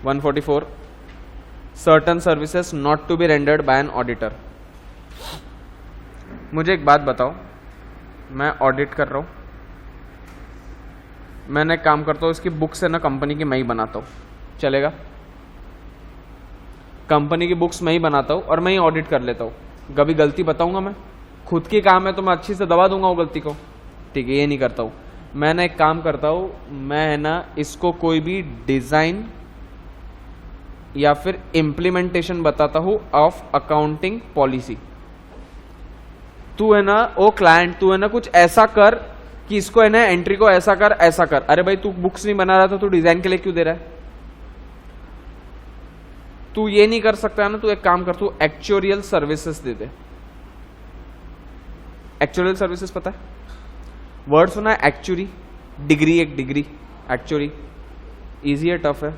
144 certain services not to be rendered by an auditor. मुझे एक बात बताओ, मैं ऑडिट कर रहा हूँ, मैंने काम करता हूँ, इसकी बुक्स है ना कंपनी की मैं ही बनाता हूँ, चलेगा? कंपनी की बुक्स मैं ही बनाता हूँ और मैं ही ऑडिट कर लेता हूँ, कभी गलती बताऊंगा मैं? खुद की काम है तो मैं अच्छी से दबा दूंगा वो गलती को, ठीक है? ये नहीं करता हूँ। मैंने एक काम करता हूँ, मैं है ना इसको कोई भी डिजाइन या फिर इम्प्लीमेंटेशन बताता हूँ ऑफ अकाउंटिंग पॉलिसी। तू है ना ओ क्लाइंट, तू है ना कुछ ऐसा कर कि इसको है ना एंट्री को ऐसा कर ऐसा कर। अरे भाई तू बुक्स नहीं बना रहा था, तू डिजाइन के लिए क्यों दे रहा है? तू ये नहीं कर सकता है ना, तू एक काम कर, तू एक्चुअरियल सर्विसेज दे दे। एक्चुअरियल सर्विसेज पता है वर्ड सुना है? एक्चुअरी, डिग्री, एक डिग्री एक्चुअरी। इजी है टफ है?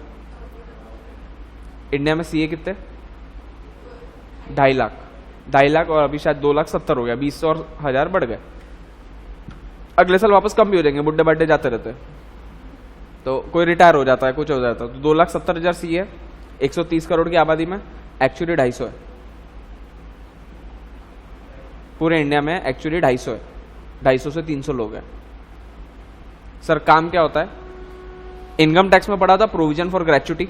इंडिया में सीए कितने? 2.5 लाख, 2.5 लाख और अभी शायद 2,70,000 हो गया, 20 और 1000 बढ़ गए। अगले साल वापस कम भी हो जाएंगे, बुड्ढे बड्ढे जाते रहते हैं तो कोई रिटायर हो जाता है, कुछ हो जाता है, तो 2,70,000 सीए, 130 करोड़ की आबादी में एक्चुअली 250 है। पूरे इंडिया में एक्चुअली 250 है, 250 से 300 लोग हैं। सर काम क्या होता है? इनकम टैक्स में पढ़ा था provision for gratuity,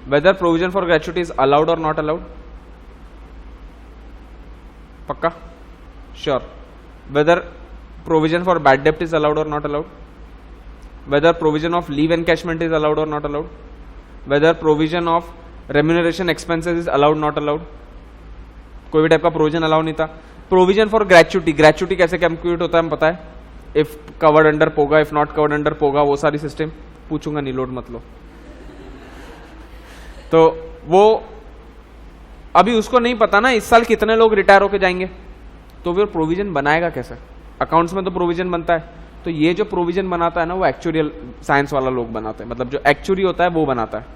whether provision for gratuity is allowed और नॉट अलाउड? पक्का? Sure. Whether provision for bad डेप्ट इज अलाउड और not allowed? Whether provision of leave encashment is allowed और not allowed? Whether provision of remuneration expenses is allowed not allowed? कोई भी type का provision allowed नहीं था। Provision for gratuity, gratuity कैसे calculate होता है हम पता है? If covered under पोगा, if not covered under पोगा, वो सारी सिस्टम पूछूंगा नहीं, लोड मत लो। तो वो अभी उसको नहीं पता ना इस साल कितने लोग रिटायर होके जाएंगे, तो फिर प्रोविजन बनाएगा कैसे? अकाउंट्स में तो प्रोविजन बनता है, तो ये जो प्रोविजन बनाता है ना वो एक्चुअरियल साइंस वाला लोग बनाते हैं, मतलब जो एक्चुअरी होता है वो बनाता है।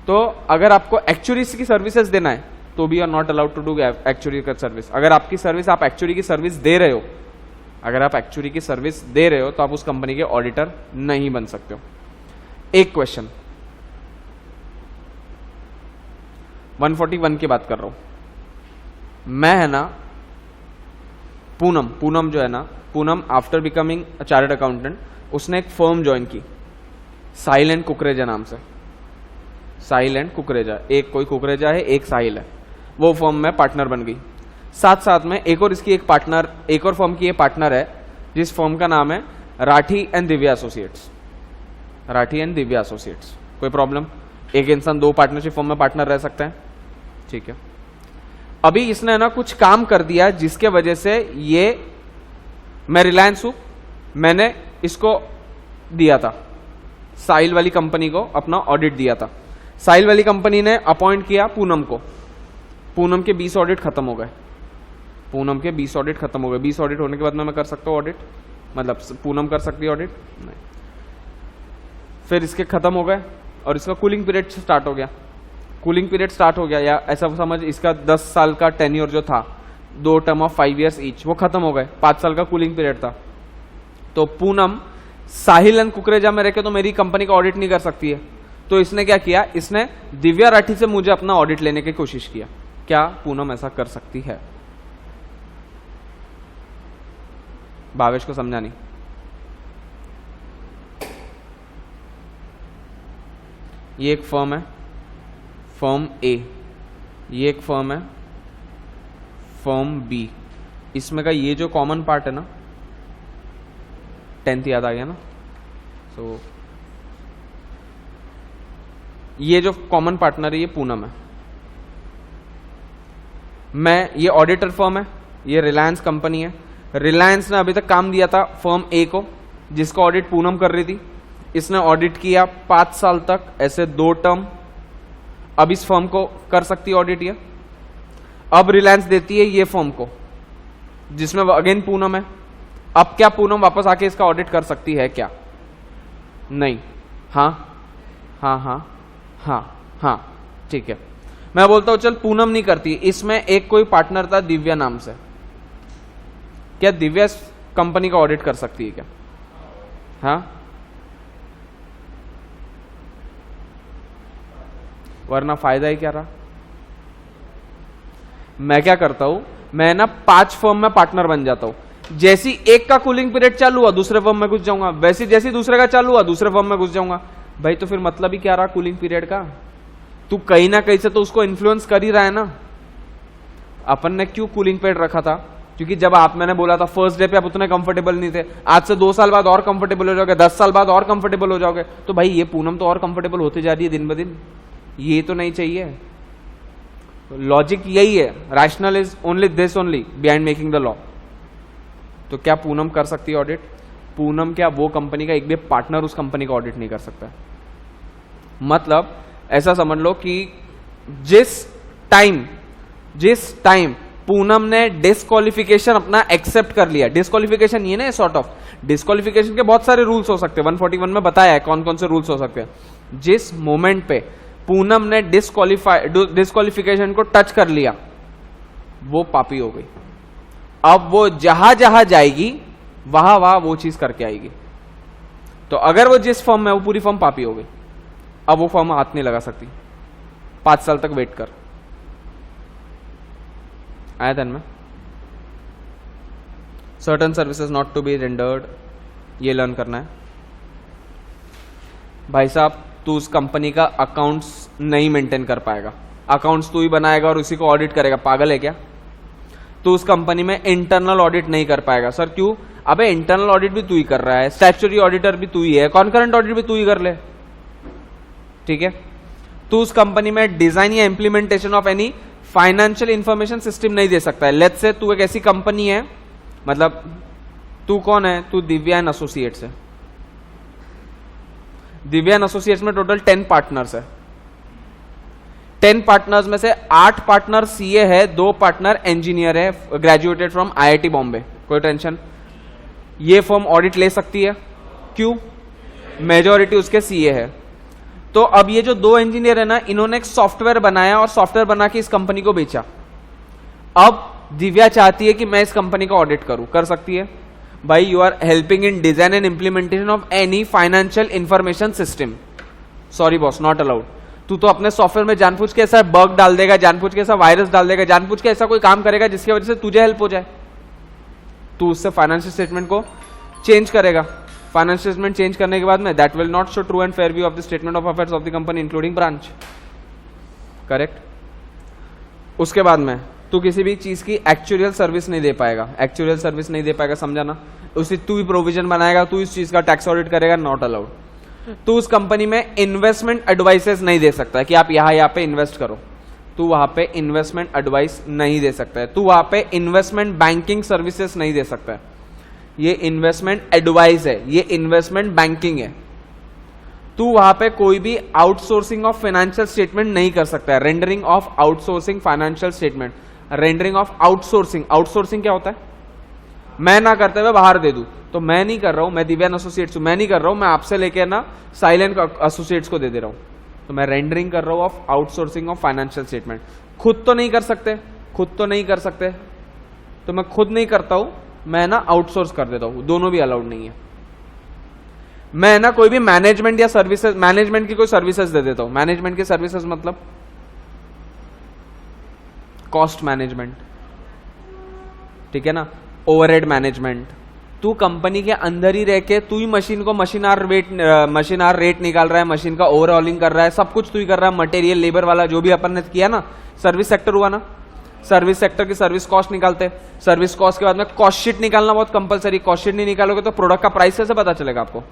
तो अगर आपको एक्चुअरी की सर्विसेज देना है तो भी are not allowed to do actuary का सर्विस। अगर आपकी सर्विस, आप एक्चुअरी की सर्विस दे रहे हो, अगर आप एक्चुअरी की सर्विस दे रहे हो तो आप उस कंपनी के ऑडिटर नहीं बन सकते हो। एक क्वेश्चन 141 की बात कर रहा हूं मैं, है ना पूनम जो है ना, Poonam after becoming a chartered accountant उसने एक फर्म ज्वाइन की साहिल एंड कुकरेजा नाम से। साहिल एंड कुकरेजा, एक कोई कुकरेजा है एक साहिल है, वो फर्म में पार्टनर बन गई। साथ साथ में एक और इसकी एक पार्टनर, एक और फर्म की ये पार्टनर है जिस फर्म का नाम है Rathi and Divya associates. Rathi and Divya associates, कोई प्रॉब्लम? एक इंसान 2 पार्टनरशिप फर्म में पार्टनर रह सकते हैं, ठीक है। अभी इसने ना कुछ काम कर दिया जिसके वजह से ये, मैं रिलायंस हूं, मैंने इसको दिया था साहिल वाली कंपनी को अपना ऑडिट दिया था। साहिल वाली कंपनी ने अपॉइंट किया पूनम को, पूनम के 20 ऑडिट खत्म हो गए, पूनम के 20 ऑडिट खत्म हो गए। 20 ऑडिट होने के बाद मैं कर सकता हूँ ऑडिट, मतलब पूनम कर सकती है ऑडिट? नहीं। फिर इसके खत्म हो गए और इसका कूलिंग पीरियड स्टार्ट हो गया। कूलिंग पीरियड स्टार्ट हो गया, या ऐसा समझ इसका 10 साल का टेन्योर जो था, 2 टर्म ऑफ 5 ईयर्स ईच, वो खत्म हो गए। 5 साल का कूलिंग पीरियड था। तो पूनम साहिल एंड कुकरेजा में रहकर तो मेरी कंपनी का ऑडिट नहीं कर सकती है, तो इसने क्या किया, इसने दिव्या राठी से मुझे अपना ऑडिट लेने की कोशिश किया। क्या पूनम ऐसा कर सकती है? भावेश को समझा नहीं। ये एक फर्म है, फर्म ए, ये एक फर्म है फर्म बी। इसमें का ये जो कॉमन पार्ट है ना, 10th याद आ गया ना, तो ये जो कॉमन पार्टनर है ये पूनम है। मैं, ये ऑडिटर फर्म है, ये रिलायंस कंपनी है। रिलायंस ने अभी तक काम दिया था फर्म ए को, जिसका ऑडिट पूनम कर रही थी। इसने ऑडिट किया 5 साल तक, ऐसे 2 टर्म। अब इस फर्म को कर सकती है ऑडिट ये। अब रिलायंस देती है ये फर्म को, जिसमें अगेन पूनम है। अब क्या पूनम वापस आके इसका ऑडिट कर सकती है क्या? नहीं। हाँ हाँ हाँ हाँ हाँ, ठीक है। मैं बोलता हूं चल पूनम नहीं करती, इसमें एक कोई पार्टनर था दिव्या नाम से। क्या दिव्या कंपनी का ऑडिट कर सकती है क्या? हाँ, वरना फायदा ही क्या रहा। मैं क्या करता हूं, मैं ना 5 फर्म में पार्टनर बन जाता हूं। जैसी एक का कूलिंग पीरियड चालू हुआ दूसरे फर्म में घुस जाऊंगा, वैसी जैसी दूसरे का चालू हुआ दूसरे फर्म में घुस जाऊंगा। भाई तो फिर मतलब ही क्या रहा कूलिंग पीरियड का? तू कहीं ना कहीं से तो उसको इन्फ्लुएंस कर ही रहा है ना। अपन ने क्यों कूलिंग पीरियड रखा था? क्योंकि जब मैंने बोला था फर्स्ट डे पे आप उतने कंफर्टेबल नहीं थे, आज से 2 साल बाद और कंफर्टेबल हो जाओगे, 10 साल बाद और कंफर्टेबल हो जाओगे। तो भाई ये पूनम तो और कंफर्टेबल होते जा रही है दिन ब दिन, ये तो नहीं चाहिए। लॉजिक यही है, rational is only this only behind making the law. तो क्या पूनम कर सकती है ऑडिट? पूनम क्या वो कंपनी का एक भी पार्टनर उस कंपनी का ऑडिट नहीं कर सकता। मतलब ऐसा समझ लो कि जिस टाइम पूनम ने डिस्क्वालिफिकेशन अपना एक्सेप्ट कर लिया, डिस्क्वालिफिकेशन ये ना सॉर्ट ऑफ, डिस्क्वालिफिकेशन के बहुत सारे रूल्स हो सकते हैं, 141 में बताया है कौन कौन से रूल्स हो सकते हैं। जिस मोमेंट पे पूनम ने डिस्क्वालिफिकेशन को टच कर लिया वो पापी हो गई। अब वो जहां जहां जाएगी वहां वहां वो चीज करके आएगी। तो अगर वो जिस फर्म में वो पूरी फर्म पापी हो गई, अब वो फर्म हाथ नहीं लगा सकती। 5 साल तक वेट कर। आया ध्यान में? Certain services not to be rendered, ये लर्न करना है। भाई साहब तू उस कंपनी का अकाउंट्स नहीं मेंटेन कर पाएगा, अकाउंट्स तू ही बनाएगा और उसी को ऑडिट करेगा, पागल है क्या? तू उस कंपनी में इंटरनल ऑडिट नहीं कर पाएगा। सर क्यों? अबे इंटरनल ऑडिट भी तू ही कर रहा है, स्टैट्यूटरी ऑडिटर भी तू ही है, कॉन्करेंट ऑडिट भी तू ही कर ले, ठीक है? तू उस कंपनी में डिजाइन या implementation of any financial information system नहीं दे सकता है। लेट्स से तू एक ऐसी कंपनी है, मतलब तू कौन है? तू दिव्या एंड एसोसिएट्स है। दिव्या एंड एसोसिएट्स में टोटल 10 पार्टनर्स है। 10 पार्टनर्स में से 8 पार्टनर सीए है, 2 पार्टनर इंजीनियर है, ग्रेजुएटेड फ्रॉम आईआईटी बॉम्बे। कोई टेंशन? ये फर्म ऑडिट ले सकती है। क्यों? मेजॉरिटी उसके सीए है। तो अब ये जो 2 इंजीनियर है ना, इन्होंने एक सॉफ्टवेयर बनाया और सॉफ्टवेयर बना के इस कंपनी को बेचा। अब दिव्या चाहती है कि मैं इस कंपनी का ऑडिट करूं, कर सकती है। भाई you are helping in design and implementation of any financial information system. Sorry boss, not allowed. तू तो अपने सॉफ्टवेयर में जानबूझ के ऐसा बग डाल देगा, जानबूझ के ऐसा वायरस डाल देगा, जानबूझ के ऐसा कोई काम करेगा जिसकी वजह से तुझे हेल्प हो जाए। तू उससे फाइनेंशियल स्टेटमेंट को चेंज करेगा। फाइनेंशियल स्टेटमेंट चेंज करने के बाद में that will not show true and fair view of the statement of affairs of the company including branch. Correct? उसके बाद में तू किसी भी चीज की एक्चुअल सर्विस नहीं दे पाएगा। एक्चुअल सर्विस नहीं दे पाएगा, समझाना? उसी तू ही प्रोविजन बनाएगा, तू इस चीज का टैक्स ऑडिट करेगा, नॉट अलाउड। तू उस कंपनी में इन्वेस्टमेंट एडवाइसेस नहीं दे सकता है कि आप यहाँ पे इन्वेस्ट करो। तू वहां पे इन्वेस्टमेंट एडवाइस नहीं दे सकता है। तू वहां पे इन्वेस्टमेंट बैंकिंग सर्विसेज नहीं दे सकता है। ये इन्वेस्टमेंट एडवाइस है, ये इन्वेस्टमेंट बैंकिंग है। तू वहां पे कोई भी आउटसोर्सिंग ऑफ फाइनेंशियल स्टेटमेंट नहीं कर सकता है। Rendering of outsourcing financial statement, rendering of outsourcing. Outsourcing क्या होता है? मैं ना करते हुए बाहर दे दूं। तो मैं नहीं कर रहा हूं, मैं दिव्या एसोसिएट्स हूं, मैं नहीं कर रहा हूं, मैं आपसे लेके ना साइलेंट एसोसिएट्स को दे रहा हूं। तो मैं रेंडरिंग कर रहा हूं of outsourcing of financial statement. खुद तो नहीं कर सकते, तो मैं खुद नहीं करता हूं, मैं ना आउटसोर्स कर देता हूं। दोनों भी अलाउड नहीं है। मैं ना कोई भी मैनेजमेंट या सर्विसेज, मैनेजमेंट की कोई सर्विसेज दे देता हूं। मैनेजमेंट की सर्विसेज मतलब कॉस्ट मैनेजमेंट, ठीक है ना, ओवरहेड मैनेजमेंट। तू कंपनी के अंदर ही रह के तू ही मशीन को मशीनार रेट निकाल रहा है, मशीन का ओवरऑलिंग कर रहा है, सब कुछ तू ही कर रहा है। मटेरियल लेबर वाला जो भी अपन ने किया ना, सर्विस सेक्टर हुआ ना, सर्विस सेक्टर की सर्विस कॉस्ट निकालते हैं। सर्विस कॉस्ट के बाद में कॉस्ट शीट निकालना बहुत कंपलसरी। कॉस्ट शीट नहीं निकालोगे तो प्रोडक्ट का प्राइस कैसे पता चलेगा आपको?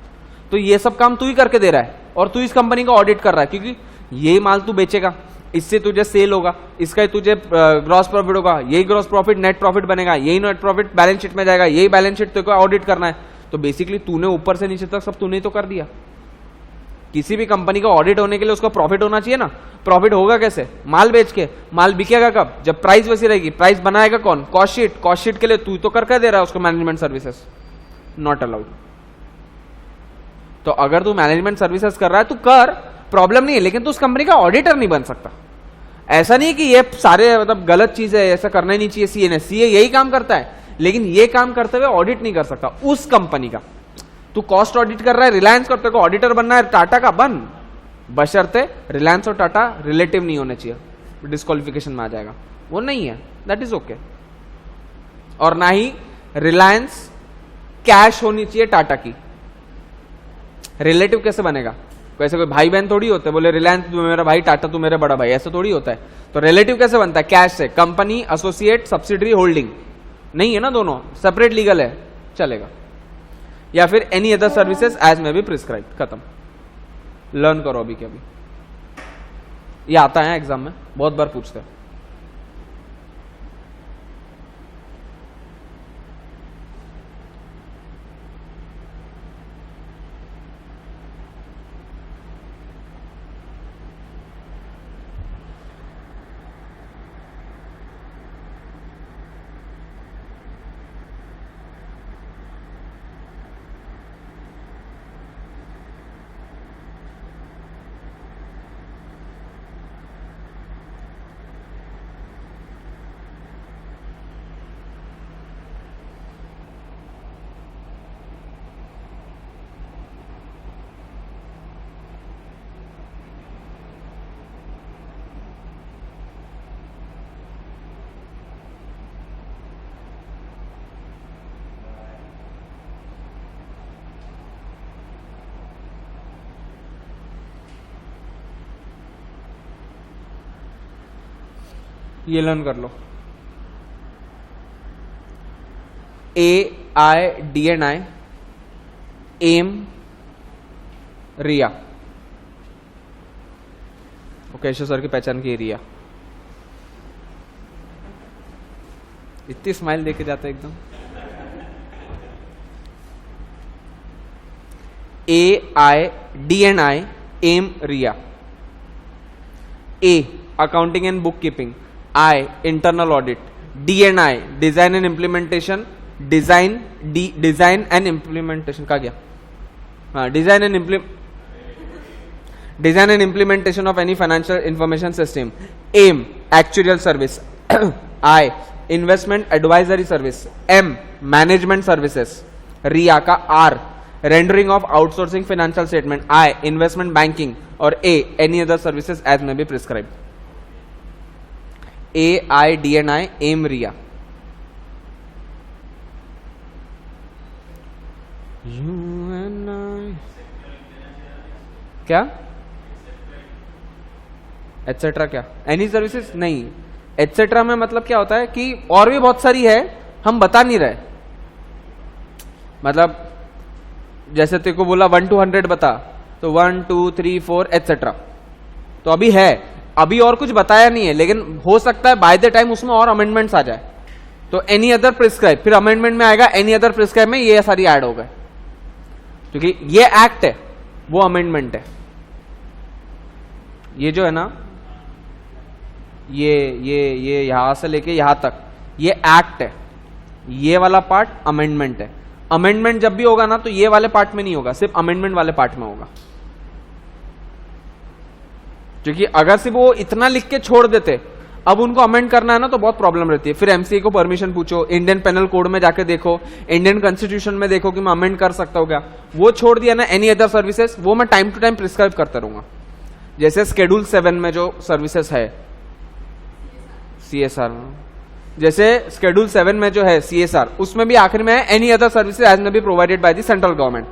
तो ये सब काम तू ही करके दे रहा है और तू इस कंपनी का ऑडिट कर रहा है, क्योंकि यही माल तू बेचेगा, इससे तुझे सेल होगा, इसका ही तुझे ग्रॉस प्रॉफिट होगा, यही ग्रॉस प्रॉफिट नेट प्रॉफिट बनेगा, यही नेट प्रॉफिट बैलेंस शीट में जाएगा, यही बैलेंस शीट तेरे को ऑडिट करना है। तो बेसिकली तूने ऊपर से नीचे तक सब तूने तो कर दिया। किसी भी कंपनी का ऑडिट होने के लिए उसका प्रॉफिट होना चाहिए ना। प्रॉफिट होगा कैसे? माल बेच के। माल बिकेगा कब? जब प्राइस वैसी रहेगी। प्राइस बनाएगा कौन? Cost sheet. कॉस्ट शीट के लिए तू तो करके दे रहा है उसको मैनेजमेंट सर्विसेज, नॉट अलाउड। तो अगर तू मैनेजमेंट सर्विसेज कर रहा है तू कर, प्रॉब्लम नहीं है, लेकिन तू उस कंपनी का ऑडिटर नहीं बन सकता। ऐसा नहीं कि ये सारे मतलब गलत चीज है, ऐसा करना ही नहीं चाहिए। सीए ने, सीए यही काम करता है, लेकिन ये काम करते हुए ऑडिट नहीं कर सकता उस कंपनी का। तू कॉस्ट ऑडिट कर रहा है रिलायंस का, तेरे को ऑडिटर बनना है टाटा का, बन, बशर्ते रिलायंस और टाटा रिलेटिव नहीं होने चाहिए, डिस्क्वालिफिकेशन में आ जाएगा, वो नहीं है, दैट इज ओके। और ना ही रिलायंस कैश होनी चाहिए टाटा की। रिलेटिव कैसे बनेगा? वैसे कोई भाई बहन थोड़ी होते, बोले रिलायंस तू मेरा भाई, टाटा तू मेरा बड़ा भाई, ऐसा थोड़ी होता है। तो रिलेटिव कैसे बनता है? कैश से। कंपनी, एसोसिएट, सब्सिडरी, होल्डिंग नहीं है ना, दोनों सेपरेट लीगल है, चलेगा। या फिर एनी अदर सर्विसेज एज में भी प्रिस्क्राइब, खत्म। लर्न करो अभी के अभी, ये आता है एग्जाम में, बहुत बार पूछते हैं। ये लर्न कर लो। AIDNI, एम, रिया। ओके, सर की पहचान की रिया। इतनी स्माइल देके जाता है एकदम। AIDNI, एम, रिया। A, accounting and book keeping. I, internal audit. DNI, design and implementation. Design and implementation का गया? हाँ, design and implementation of any financial information system. AIM, actuarial service. I, investment advisory service. M, management services. RIA का R, rendering of outsourcing financial statement. I, investment banking. और A, any other services as may be prescribed. AIDNI, M, रिया। क्या etcetera? क्या any services? नहीं, etcetera में मतलब क्या होता है कि और भी बहुत सारी है, हम बता नहीं रहे। मतलब जैसे तेरे को बोला 1 to 100 बता, तो 1 2 3 4 एटसेट्रा, तो अभी है, अभी और कुछ बताया नहीं है, लेकिन हो सकता है बाय द टाइम उसमें और अमेंडमेंट्स आ जाए, तो एनी अदर प्रिस्क्राइब, फिर अमेंडमेंट में आएगा एनी अदर प्रिस्क्राइब में ये सारी ऐड हो गए, क्योंकि ये एक्ट है, वो अमेंडमेंट है। ये जो है ना, ये यहां से लेके यहां तक ये एक्ट है, ये वाला पार्ट अमेंडमेंट है। अमेंडमेंट जब भी होगा ना, तो ये वाले पार्ट में नहीं होगा, सिर्फ अमेंडमेंट वाले पार्ट में होगा। क्योंकि अगर सिर्फ वो इतना लिख के छोड़ देते, अब उनको अमेंड करना है ना, तो बहुत प्रॉब्लम रहती है। फिर एमसीए को परमिशन पूछो, इंडियन पेनल कोड में जाके देखो, इंडियन कॉन्स्टिट्यूशन में देखो कि मैं अमेंड कर सकता हूं क्या। वो छोड़ दिया ना, एनी अदर सर्विसेज, वो मैं टाइम टू टाइम प्रिस्क्राइब करता रहूंगा। जैसे स्केड्यूल 7 में जो सर्विसेज है CSR, जैसे स्केड्यूल 7 में जो है CSR, उसमें भी आखिर में है any other services as may be provided by the central government.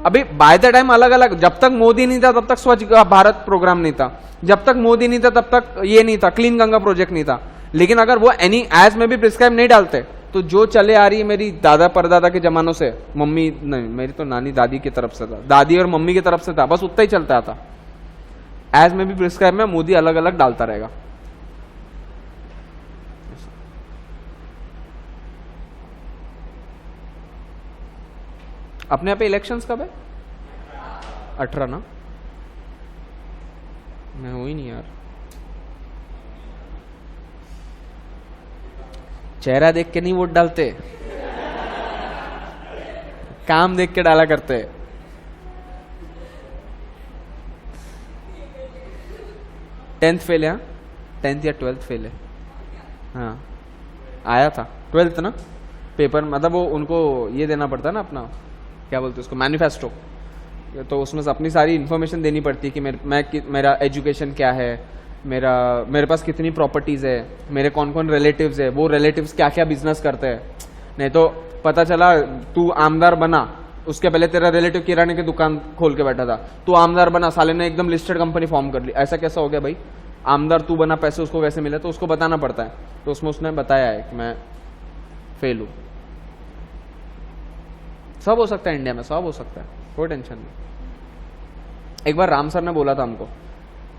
अभी बाय द टाइम अलग अलग, जब तक मोदी नहीं था तब तक स्वच्छ भारत प्रोग्राम नहीं था, जब तक मोदी नहीं था तब तक ये नहीं था, क्लीन गंगा प्रोजेक्ट नहीं था। लेकिन अगर वो एनी एज में भी प्रिस्क्राइब नहीं डालते, तो जो चले आ रही है मेरी दादा परदादा के जमानों से, मम्मी नहीं, मेरी तो नानी दादी की तरफ से था, दादी और मम्मी की तरफ से था, बस उतना ही चलता था। एज में भी प्रिस्क्राइब में मोदी अलग अलग डालता रहेगा। अपने यहाँ पे इलेक्शंस कब है? 18 ना? मैं हूं ही नहीं यार। चेहरा देख के नहीं वोट डालते, काम देख के डाला करते। टेंथ फेल है? 10th या 12th फेल है? हाँ, आया था 12th ना पेपर, मतलब वो उनको ये देना पड़ता है ना अपना, क्या बोलते हैं उसको, मैनिफेस्टो। तो उसमें से अपनी सारी इन्फॉर्मेशन देनी पड़ती है कि मेरा एजुकेशन क्या है, मेरे पास कितनी प्रॉपर्टीज़ है, मेरे कौन कौन रिलेटिव्स है, वो रिलेटिव्स क्या क्या बिजनेस करते हैं। नहीं तो पता चला तू आमदार बना, उसके पहले तेरा रिलेटिव किराने की दुकान खोल के बैठा था, तू आमदार बना, साले ने एकदम लिस्टेड कंपनी फॉर्म कर ली। ऐसा कैसा हो गया भाई? आमदार तू बना, पैसे उसको कैसे मिले? तो उसको बताना पड़ता है। तो उसमें उसने बताया है कि मैं फेल हूं। सब हो सकता है इंडिया में, सब हो सकता है, कोई टेंशन नहीं। एक बार राम सर ने बोला था हमको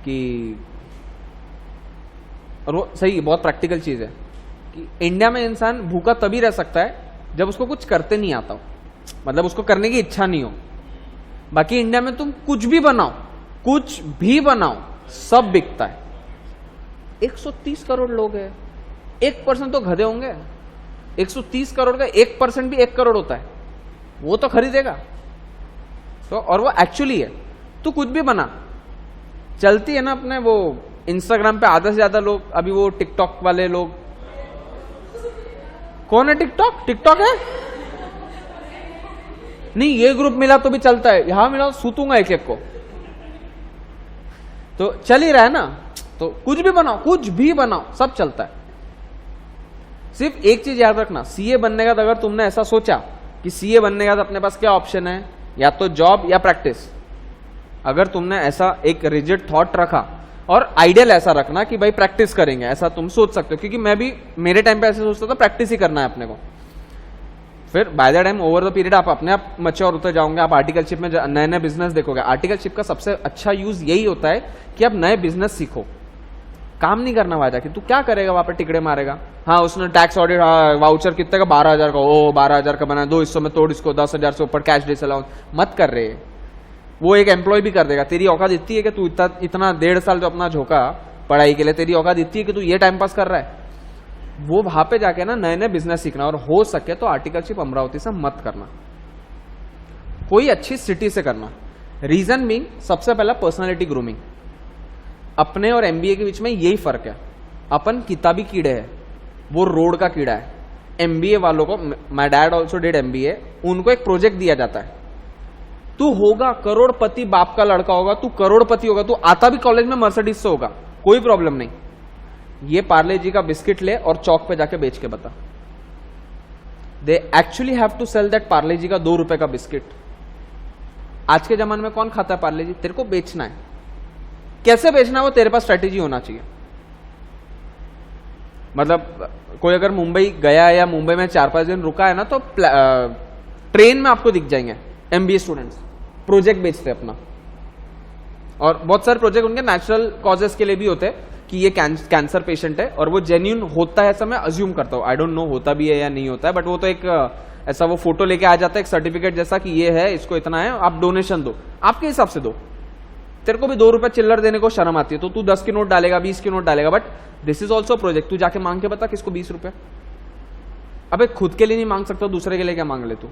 कि, और वो सही, बहुत प्रैक्टिकल चीज है कि इंडिया में इंसान भूखा तभी रह सकता है जब उसको कुछ करते नहीं आता हो, मतलब उसको करने की इच्छा नहीं हो। बाकी इंडिया में तुम कुछ भी बनाओ, कुछ भी बनाओ, सब बिकता है। 130 करोड़ लोग हैं, 1% तो गधे होंगे। 130 करोड़ का 1% भी 1 करोड़ होता है, वो तो खरीदेगा। तो और वो एक्चुअली है, तू कुछ भी बना, चलती है ना अपने वो इंस्टाग्राम पे आधा से ज्यादा लोग, अभी वो टिकटॉक वाले लोग, कौन है टिकटॉक है? नहीं, ये ग्रुप मिला तो भी चलता है, यहां मिला सूतूंगा एक एक को। तो चल ही रहा है ना, तो कुछ भी बनाओ, कुछ भी बनाओ, सब चलता है। सिर्फ एक चीज याद रखना, सीए बनने का अगर तुमने ऐसा सोचा कि सीए बनने का अपने पास क्या ऑप्शन है, या तो जॉब या प्रैक्टिस, अगर तुमने ऐसा एक रिजिड थॉट रखा, और आइडियल ऐसा रखना कि भाई प्रैक्टिस करेंगे, ऐसा तुम सोच सकते हो। क्योंकि मैं भी मेरे टाइम पे ऐसे सोचता था, प्रैक्टिस ही करना है अपने को। फिर bye the time over the period आप अपने आप मैच्योर होते जाओगे, आप आर्टिकलशिप में नए नए बिजनेस देखोगे। आर्टिकलशिप का सबसे अच्छा यूज यही होता है कि आप नए बिजनेस सीखो, काम नहीं करना वहां जाके। तू क्या करेगा वहां पर, टिकड़े मारेगा। हाँ, उसने टैक्स ऑडिट, हाँ वाउचर कितने का, 12,000 का, ओ 12,000 का बना, 2 हिस्सों में तोड़ इसको, 10,000 से ऊपर कैश डिस अलाउंस मत कर रहे। वो एक एम्प्लॉय भी कर देगा। तेरी औकात इतनी है कि तू इतना 1.5 साल जो अपना झोंका पढ़ाई के लिए, तेरी औकात इतनी है कि तू ये टाइम पास कर रहा है। वो वहां पे जाके ना नए नए बिजनेस सीखना, और हो सके तो आर्टिकलशिप अमरावती से मत करना, कोई अच्छी सिटी से करना। रीजन बीइंग, सबसे पहला पर्सनालिटी ग्रूमिंग। अपने और एमबीए के बीच में यही फर्क है। अपन किताबी कीड़े हैं, वो रोड का कीड़ा है। एमबीए वालों को, my dad also did MBA, उनको एक प्रोजेक्ट दिया जाता है, तू होगा करोड़पति, बाप का लड़का होगा, तू करोड़पति होगा, तू आता भी कॉलेज में मर्सिडीज से होगा, कोई प्रॉब्लम नहीं। ये पार्ले जी का बिस्किट ले और चौक पे जाके बेच के बता। They actually have to sell that Parle G का 2 रुपए का बिस्किट। आज के जमाने में कौन खाता है पार्ले जी? तेरे को बेचना है। कैसे बेचना है वो तेरे पास स्ट्रेटेजी होना चाहिए। मतलब कोई अगर मुंबई गया या मुंबई में 4-5 दिन रुका है ना, तो ट्रेन में आपको दिख जाएंगे एमबीए स्टूडेंट्स, प्रोजेक्ट बेचते अपना। और बहुत सारे प्रोजेक्ट उनके नेचुरल कॉजेस के लिए भी होते हैं कि ये कैंसर पेशेंट है, और वो जेन्युइन होता है, ऐसा मैं अज्यूम करता हूँ। आई डोंट नो होता भी है या नहीं होता है, बट वो तो एक ऐसा वो फोटो लेके आ जाता है, एक सर्टिफिकेट जैसा कि ये है, इसको इतना है, आप डोनेशन दो, आपके हिसाब से दो। तेरे को भी 2 रुपए चिल्लर देने को शर्म आती है, तो तू 10 की नोट डालेगा, 20 की नोट डालेगा, but this is also project. तू जाके मांग के बता किसको 20 रुपए। अबे खुद के लिए नहीं मांग सकता, दूसरे के लिए क्या मांग ले तू?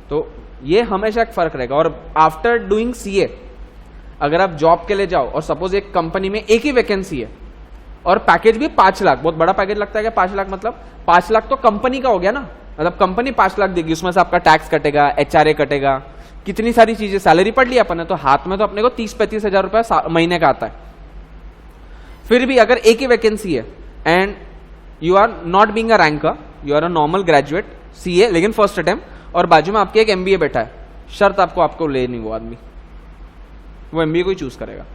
तो ये हमेशा एक फर्क रहेगा। और आफ्टर डूइंग सीए, अगर आप जॉब के लिए जाओ और सपोज एक कंपनी में एक ही वैकेंसी है और पैकेज भी 5 लाख, बहुत बड़ा पैकेज लगता है क्या 5 लाख? मतलब 5 लाख तो कंपनी का हो गया ना, मतलब कंपनी 5 लाख देगी, उसमें से आपका टैक्स कटेगा, एचआरए कटेगा, कितनी सारी चीजें, सैलरी पढ़ लिया अपन ने, तो हाथ में तो अपने को 30-35 हजार रुपए महीने का आता है। फिर भी अगर एक ही वैकेंसी है and you are not being a ranker, you are a normal graduate CA, लेकिन फर्स्ट अटेम्प्ट, और बाजू में आपके एक एमबीए बैठा है, शर्त आपको ले नहीं वो आदमी, वो एमबीए को ही चूज करेगा,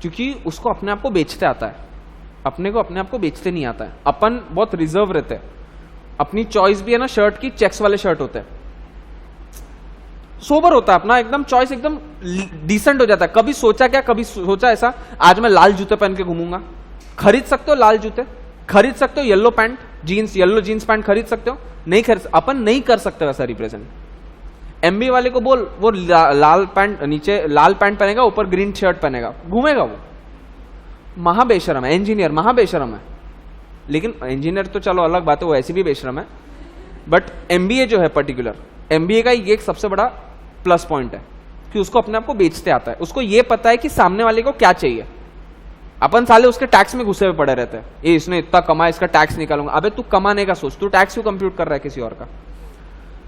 क्योंकि उसको अपने आप को बेचते आता है। अपने को अपने आप को बेचते नहीं आता है। अपन बहुत रिजर्व रहते हैं। अपनी चॉइस भी है ना शर्ट की, चेक्स वाले शर्ट होते हैं, सोबर होता है अपना, एकदम चॉइस एकदम डिसेंट हो जाता है। कभी सोचा क्या, कभी सोचा ऐसा आज मैं लाल जूते पहन के घूमूंगा? खरीद सकते हो लाल जूते, खरीद सकते हो yellow pant, jeans, yellow jeans pant खरीद सकते हो? नहीं खरीद, अपन नहीं कर सकते वैसा रिप्रेजेंट। एमबी वाले को बोल, वो लाल पैंट, नीचे लाल पैंट पहनेगा, ऊपर ग्रीन शर्ट पहनेगा, घूमेगा वो, महाबेशरम है। इंजीनियर महाबेशरम है, लेकिन इंजीनियर तो चलो अलग बात है, वो ऐसी भी बेशरम है, बट एमबीए जो है पर्टिकुलर, एमबीए का ये एक सबसे बड़ा प्लस पॉइंट है कि उसको अपने आप को बेचते आता है। उसको ये पता है कि सामने वाले को क्या चाहिए। अपन साले उसके टैक्स में घुसे हुए पड़े रहते हैं, ये इसने इतना कमाया, इसका टैक्स निकालूंगा। अबे तू कमाने का सोच, तू टैक्स क्यों कंप्यूट कर रहा है किसी और का?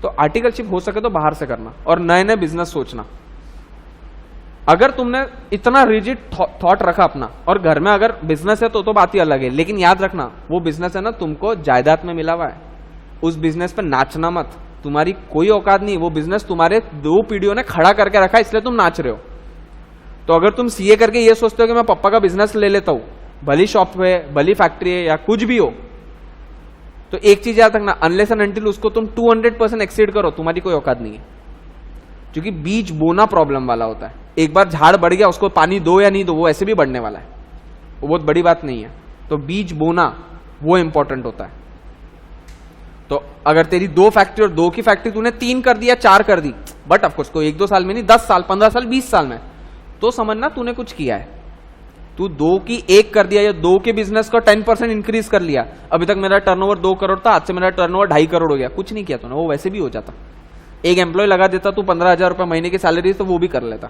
तो आर्टिकलशिप हो सके तो बाहर से करना और नए नए बिजनेस सोचना। अगर तुमने इतना रिजिड थॉट रखा अपना, और घर में अगर बिजनेस है तो बात ही अलग है, लेकिन याद रखना वो बिजनेस है ना तुमको जायदाद में मिला हुआ है, उस बिजनेस पे नाचना मत, तुम्हारी कोई औकात नहीं, वो बिजनेस तुम्हारे 2 पीढ़ियों ने खड़ा करके रखा है इसलिए तुम नाच रहे हो। तो अगर तुम सीए करके ये सोचते हो कि मैं पापा का बिजनेस ले लेता हूं, भली शॉप है भली फैक्ट्री है या कुछ भी हो, तो एक चीज याद रखना, अनलेस एंड अनटिल उसको तुम 200% एक्सीड करो, तुम्हारी कोई औकात नहीं है। क्योंकि बीज बोना प्रॉब्लम वाला होता है, एक बार झाड़ बढ़ गया उसको पानी दो या नहीं दो वो ऐसे भी बढ़ने वाला है, वो बहुत बड़ी बात नहीं है। तो बीज बोना वो इंपॉर्टेंट होता है। तो अगर तेरी 2 फैक्ट्री और 2 की फैक्ट्री तूने 3 कर दिया 4 कर दी, बट ऑफकोर्स कोई 1-2 साल में नहीं, 10 साल 15 साल 20 साल में, तो समझना तूने कुछ किया है। तू 2 की 1 कर दिया या 2 के बिजनेस का 10% इंक्रीज कर लिया, अभी तक मेरा टर्नओवर 2 करोड़ था, आज से मेरा टर्नओवर 2.5 करोड़ हो गया, कुछ नहीं किया तूने, वो वैसे भी हो जाता। एक एम्प्लॉय लगा देता तू 15,000 रुपए महीने की सैलरी, तो वो भी कर लेता।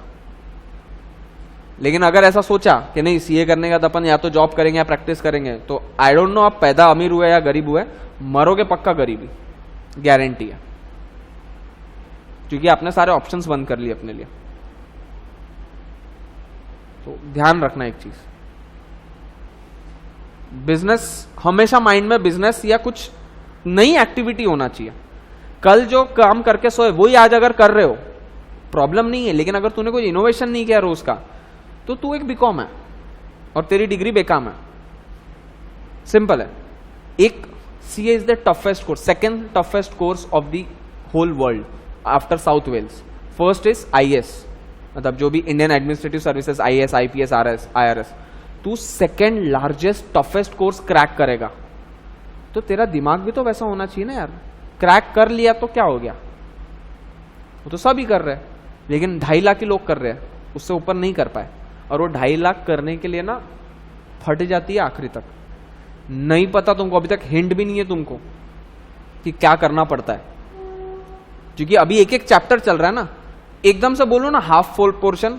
लेकिन अगर ऐसा सोचा कि नहीं सीए करने का तो अपन या तो जॉब करेंगे या प्रैक्टिस करेंगे, तो आई डोंट नो आप पैदा अमीर हुए या गरीब हुए, मरोगे पक्का गरीबी, गारंटी है, क्योंकि आपने सारे ऑप्शंस बंद कर लिए अपने लिए। तो ध्यान रखना एक चीज, बिजनेस हमेशा माइंड में बिजनेस या कुछ नई एक्टिविटी होना चाहिए। कल जो काम करके सोए वही आज अगर कर रहे हो प्रॉब्लम नहीं है, लेकिन अगर तूने कोई इनोवेशन नहीं किया रोज का तो तू एक बीकॉम है और तेरी डिग्री बेकाम है। सिंपल है। एक CA is the toughest course, second toughest course of the whole world after South Wales. First is IAS, मतलब जो भी Indian administrative services, IAS IPS IRS. तू second largest toughest course crack करेगा तो तेरा दिमाग भी तो वैसा होना चाहिए ना यार। क्रैक कर लिया तो क्या हो गया, वो तो सभी कर रहे हैं, लेकिन 2.5 लाख ही लोग कर रहे हैं, उससे ऊपर नहीं कर पाए। और वो 2.5 लाख करने के लिए ना फट जाती है आखिरी तक, नहीं पता तुमको, अभी तक हिंट भी नहीं है तुमको कि क्या करना पड़ता है। क्योंकि अभी एक चैप्टर चल रहा है ना, एकदम से बोलो ना हाफ फुल पोर्शन,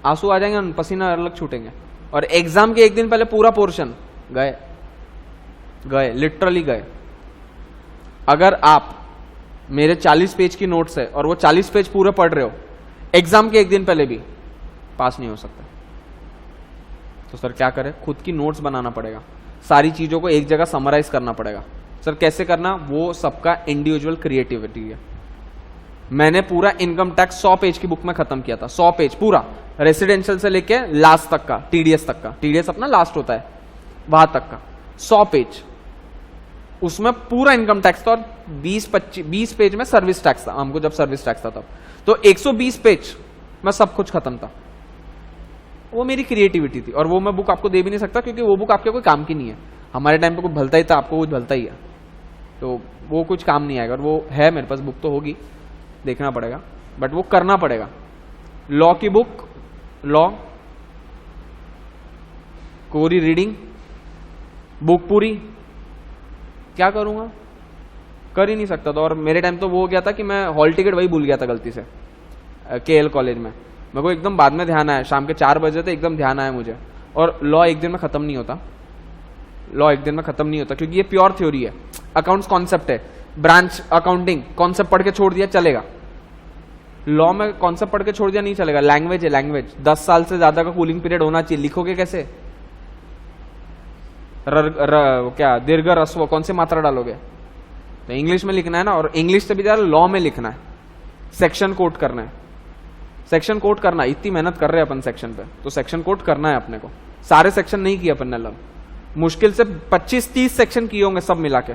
आंसू आ जाएंगे, पसीना अलग छूटेंगे। और एग्जाम के एक दिन पहले पूरा पोर्शन गए, लिटरली गए। अगर आप मेरे 40 पेज की नोट्स है और वो 40 पेज पूरे पढ़ रहे हो, एग्जाम के एक दिन पहले भी पास नहीं हो सकता। तो सर क्या करें, खुद की नोट्स बनाना पड़ेगा, सारी चीजों को एक जगह समराइज करना पड़ेगा। सर कैसे करना, वो सबका इंडिविजुअल क्रिएटिविटी है। मैंने पूरा इनकम टैक्स 100 पेज की बुक में खत्म किया था, 100 पेज पूरा, रेसिडेंशियल से लेके लास्ट तक का, टीडीएस तक का, टीडीएस अपना लास्ट होता है वहां तक का 100 पेज, उसमें पूरा इनकम टैक्स था। और 20 पेज में सर्विस टैक्स था, हमको जब सर्विस टैक्स था तब, तो 120 पेज में सब कुछ खत्म था। वो मेरी क्रिएटिविटी थी, और वो मैं बुक आपको दे भी नहीं सकता क्योंकि वो बुक आपके कोई काम की नहीं है। हमारे टाइम पे कुछ भलता ही था, आपको कुछ भलता ही है, तो वो कुछ काम नहीं आएगा। और वो है मेरे पास, बुक तो होगी, देखना पड़ेगा, बट वो करना पड़ेगा। लॉ की बुक, लॉ कोरी रीडिंग, बुक पूरी, क्या करूंगा, कर ही नहीं सकता था। और मेरे टाइम तो वो हो गया था कि मैं हॉल टिकट वही भूल गया था गलती से केएल कॉलेज में। मेरे को एकदम बाद में ध्यान आया, शाम के 4 बजे थे, एकदम ध्यान आया मुझे। और लॉ एक दिन में खत्म नहीं होता, लॉ एक दिन में खत्म नहीं होता, क्योंकि ये प्योर थ्योरी है, अकाउंट्स कॉन्सेप्ट है। ब्रांच अकाउंटिंग कॉन्सेप्ट पढ़ के छोड़ दिया चलेगा, लॉ में कॉन्सेप्ट पढ़ के छोड़ दिया नहीं चलेगा। लैंग्वेज है, लैंग्वेज 10 साल से ज्यादा का कूलिंग पीरियड होना चाहिए। लिखोगे कैसे, क्या दीर्घ रस्व, कौन सी मात्रा डालोगे, तो इंग्लिश में लिखना है ना, और इंग्लिश से भी ज्यादा लॉ में लिखना है, सेक्शन कोट करना है। सेक्शन कोट करना, इतनी मेहनत कर रहे हैं अपन सेक्शन पे, तो सेक्शन कोट करना है अपने को। सारे सेक्शन नहीं किए अपन ने, लग मुश्किल से 25-30 सेक्शन किए होंगे सब मिला के,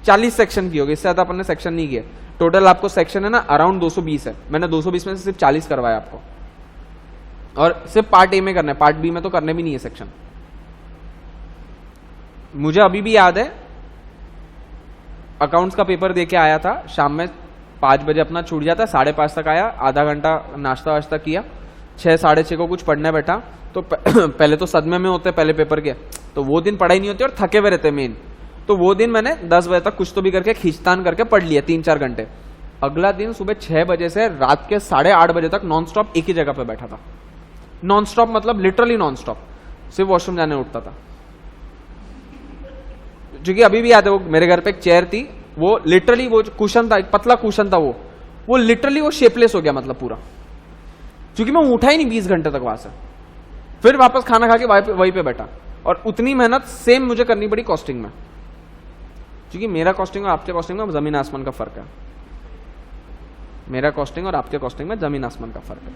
40 सेक्शन किए होंगे, इससे ज्यादा अपन ने सेक्शन नहीं किए। टोटल आपको सेक्शन है ना अराउंड 220 है, मैंने 220 में से सिर्फ 40 करवाया आपको, और सिर्फ पार्ट ए में करना है, पार्ट बी में तो करने भी नहीं है सेक्शन। मुझे अभी भी याद है, अकाउंट्स का पेपर देके आया था, शाम में 5 बजे अपना छूट जाता, 5:30 तक आया, आधा घंटा नाश्ता वाश्ता किया, 6, 6:30 को कुछ पढ़ने बैठा, तो पहले तो सदमे में होते पहले पेपर के, तो वो दिन पढ़ाई नहीं होती और थके हुए रहते मेन। तो वो दिन मैंने 10 बजे तक कुछ तो भी करके खींचतान करके पढ़ लिया 3-4 घंटे। अगला दिन सुबह 6 बजे से रात के 8:30 बजे तक नॉन स्टॉप एक ही जगह पे बैठा था। नॉन स्टॉप मतलब लिटरली नॉन स्टॉप, सिर्फ वॉशरूम जाने उठता था। क्योंकि अभी भी याद है, वो मेरे घर पे एक चेयर थी, वो लिटरली वो कुशन था, एक पतला कुशन था, वो लिटरली वो शेपलेस हो गया मतलब पूरा, क्योंकि मैं उठा ही नहीं 20 घंटे तक वहां से। फिर वापस खाना खा के वहीं पे बैठा, और उतनी मेहनत सेम मुझे करनी पड़ी कॉस्टिंग में, क्योंकि मेरा कॉस्टिंग और आपके कॉस्टिंग में जमीन आसमान का फर्क है। मेरा कॉस्टिंग और आपके कॉस्टिंग में जमीन आसमान का फर्क है,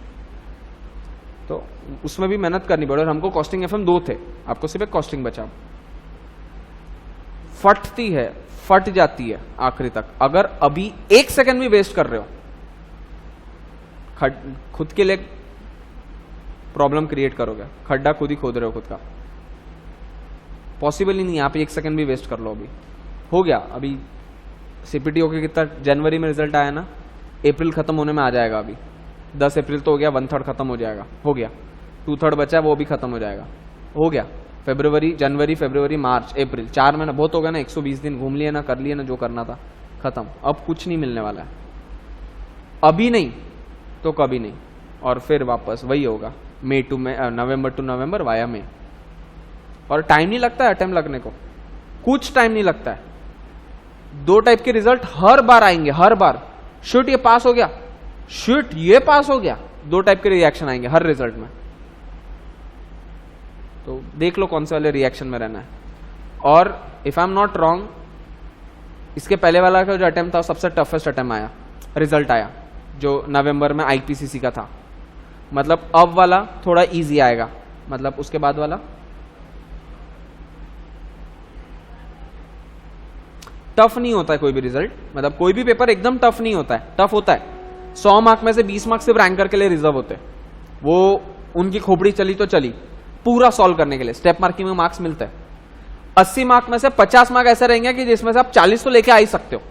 तो उसमें भी मेहनत करनी पड़ी। और हमको कॉस्टिंग एफएम 2 थे, आपको सिर्फ एक कॉस्टिंग बचा। फटती है, फट जाती है आखिरी तक अगर अभी 1 सेकंड भी वेस्ट कर रहे हो, खुद के लिए प्रॉब्लम क्रिएट करोगे, खड्डा खुद ही खोद रहे हो खुद का। पॉसिबल ही नहीं है आप 1 सेकंड भी वेस्ट कर लो। अभी हो गया, अभी सीपीटी होके कितना जनवरी में रिजल्ट आया ना, अप्रैल खत्म होने में आ जाएगा। अभी 10 अप्रैल तो हो गया, 1/3 खत्म हो जाएगा, हो गया। 2/3 बचा है, वो भी खत्म हो जाएगा, हो गया। फरवरी, जनवरी, फरवरी, मार्च, अप्रैल, 4 महीना बहुत हो गया ना। 120 दिन घूम लिए ना, कर लिए ना जो करना था, खत्म। अब कुछ नहीं मिलने वाला है, अभी नहीं तो कभी नहीं। और फिर वापस वही होगा, मई टू मई, नवंबर टू नवंबर वाया मई। और टाइम नहीं लगता है अटेम्प्ट लगने को, कुछ टाइम नहीं लगता है। 2 टाइप के रिजल्ट हर बार आएंगे, हर बार। शिट ये पास हो गया, शिट ये पास हो गया, 2 टाइप के रिएक्शन आएंगे हर रिजल्ट में। तो देख लो कौन से वाले रिएक्शन में रहना है। और if I am not wrong, इसके पहले वाला का जो अटेम्प्ट था सबसे टफेस्ट अटेम्प्ट आया, रिजल्ट आया जो नवंबर में आईपीसीसी का था। मतलब अब वाला थोड़ा इजी आएगा, मतलब उसके बाद वाला टफ नहीं होता है कोई भी रिजल्ट, मतलब कोई भी पेपर एकदम टफ नहीं होता है। टफ होता है 100 मार्क में से 20 मार्क सिर्फ रैंकर के लिए रिजर्व होते हैं, वो उनकी खोपड़ी चली तो चली, पूरा सॉल्व करने के लिए स्टेप मार्किंग में मार्क्स मिलते हैं। 80 मार्क में से 50 मार्क ऐसे रहेंगे कि जिसमें से आप 40 तो लेके आ ही सकते हो।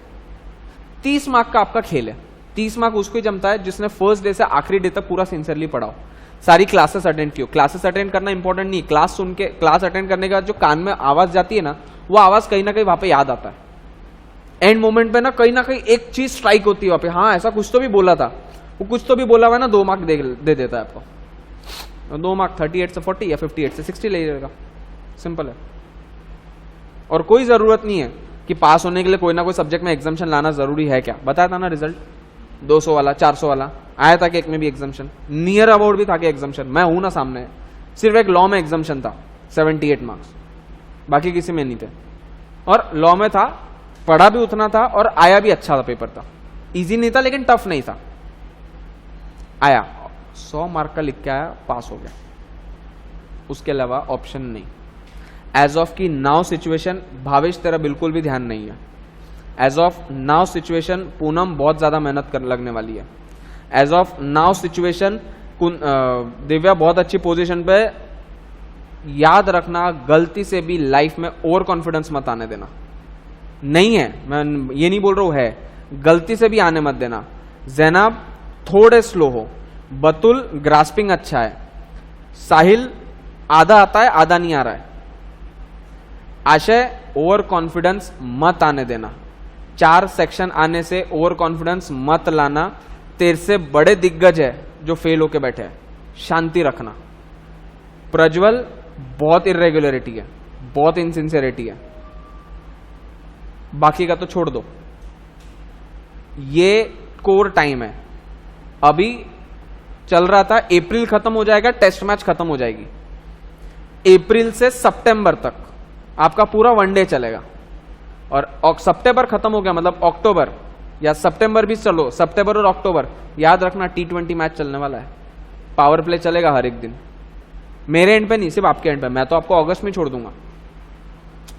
30 मार्क का आपका खेल है। 30 मार्क उसको ही जमता है जिसने फर्स्ट डे से आखिरी डे तक पूरा सिंसियरली पढ़ा हो, सारी क्लासेस अटेंड की हो। क्लासेस अटेंड करना इंपॉर्टेंट नहीं, क्लास सुन के, क्लास अटेंड करने के बाद जो कान में आवाज जाती है ना, वो आवाज कहीं ना कहीं वहां पे याद आता है। एंड मोमेंट पे ना कहीं एक चीज स्ट्राइक होती है वहां पे, हाँ ऐसा कुछ तो भी बोला था, वो कुछ तो भी बोला हुआ है ना, 2 मार्क दे देता है आपको। 2 मार्क 38 से 40 या 58 से 60 ले जाएगा, सिंपल है। और कोई जरूरत नहीं है कि पास होने के लिए कोई ना कोई सब्जेक्ट में एग्जाम्शन लाना जरूरी है क्या। बताया था ना रिजल्ट 200 वाला, 400 वाला आया था कि एक में भी एग्जाम्शन, नियर अबाउट भी था कि एग्जाम्शन, मैं हूं ना सामने। सिर्फ एक लॉ में एग्जाम्शन था 78 मार्क्स, बाकी किसी में नहीं थे। और लॉ में था, पढ़ा भी उतना था और आया भी अच्छा था, पेपर था, इजी नहीं था लेकिन टफ नहीं था, आया 100 मार्क का लिख के आया, पास हो गया। उसके अलावा ऑप्शन नहीं। एज ऑफ की नाउ सिचुएशन, भावेश तेरा बिल्कुल भी ध्यान नहीं है। As of now situation Poonam बहुत ज्यादा मेहनत कर लगने वाली है। As of now situation Divya बहुत अच्छी पोजीशन पे। याद रखना, गलती से भी लाइफ में ओवर कॉन्फिडेंस मत आने देना। नहीं है, मैं ये नहीं बोल रहा हूं, है, गलती से भी आने मत देना। जैनब थोड़े स्लो हो, बतुल ग्रास्पिंग अच्छा है, साहिल आधा आता है आधा नहीं आ रहा है। आशय ओवर कॉन्फिडेंस मत आने देना, 4 सेक्शन आने से ओवर कॉन्फिडेंस मत लाना। तेरे से बड़े दिग्गज है जो फेल होके बैठे हैं, शांति रखना। प्रज्वल बहुत इरेगुलरिटी है, बहुत इनसिंसियरिटी है, बाकी का तो छोड़ दो। ये कोर टाइम है, अभी चल रहा था, अप्रैल खत्म हो जाएगा, टेस्ट मैच खत्म हो जाएगी। अप्रैल से सितंबर तक आपका पूरा 1 डे चलेगा, और सितंबर खत्म हो गया मतलब अक्टूबर या सितंबर भी चलो, सितंबर और अक्टूबर याद रखना T20 मैच चलने वाला है, पावर प्ले चलेगा हर एक दिन। मेरे एंड पे नहीं, सिर्फ आपके एंड पे। मैं तो आपको अगस्त में छोड़ दूंगा,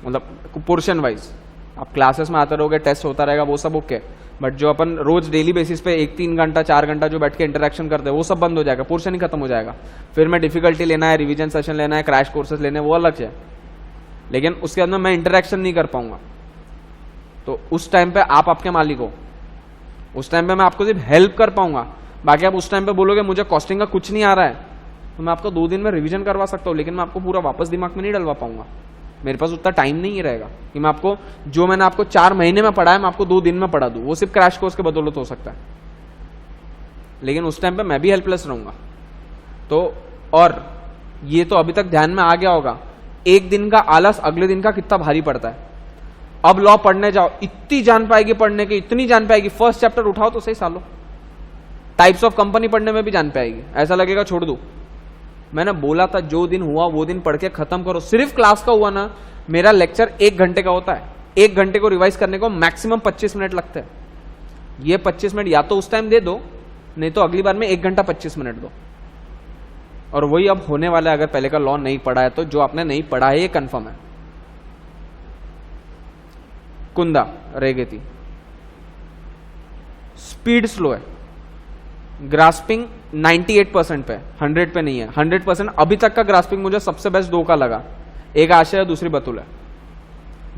मतलब पोर्शन वाइज। आप क्लासेस में आते रहोगे, टेस्ट होता रहेगा, वो सब ओके, बट जो अपन रोज डेली बेसिस पे 1-3 घंटा 4 घंटा जो बैठ के इंटरेक्शन करते हैं, वो सब बंद हो जाएगा, पोर्शन ही खत्म हो जाएगा। फिर मैं डिफिकल्टी लेना है, रिवीजन सेशन लेना है, क्रैश कोर्सेज लेने, वो अलग है, लेकिन उसके अंदर मैं इंटरेक्शन नहीं कर पाऊंगा। तो उस टाइम पे आप आपके मालिक हो, उस टाइम पे मैं आपको सिर्फ हेल्प कर पाऊंगा। बाकी आप उस टाइम पे बोलोगे मुझे कॉस्टिंग का कुछ नहीं आ रहा है, तो मैं आपको 2 दिन में रिवीजन करवा सकता हूँ, लेकिन मैं आपको पूरा वापस दिमाग में नहीं डलवा पाऊंगा। मेरे पास उतना टाइम नहीं रहेगा कि मैं आपको जो मैंने आपको 4 महीने में पढ़ा है, मैं आपको 2 दिन में पढ़ा दूं। वो सिर्फ क्रैश कोर्स के बदौलत हो सकता है, लेकिन उस टाइम पे मैं भी हेल्पलेस रहूंगा। तो और ये तो अभी तक ध्यान में आ गया होगा, एक दिन का आलस अगले दिन का कितना भारी पड़ता है। अब लॉ पढ़ने जाओ, इतनी जान पाएगी पढ़ने की, इतनी जान पाएगी, फर्स्ट चैप्टर उठाओ तो सही सालो, टाइप्स ऑफ कंपनी पढ़ने में भी जान पाएगी, ऐसा लगेगा छोड़ दू। मैंने बोला था जो दिन हुआ वो दिन पढ़ के खत्म करो। सिर्फ क्लास का हुआ ना, मेरा लेक्चर 1 घंटे का होता है, 1 घंटे को रिवाइज करने को मैक्सिमम 25 मिनट लगते हैं। ये 25 मिनट या तो उस टाइम दे दो, नहीं तो अगली बार में 1 घंटा 25 मिनट दो। और वही अब होने वाला है अगर पहले का लॉ नहीं पढ़ा है तो, जो आपने नहीं पढ़ा है ये कंफर्म है। कुंदा रेगेती, स्पीड स्लो है, ग्रास्पिंग 98% पे, 100 पे नहीं है। 100% अभी तक का ग्रास्पिंग मुझे सबसे बेस्ट 2 का लगा, एक आशय है, दूसरी बतुल है,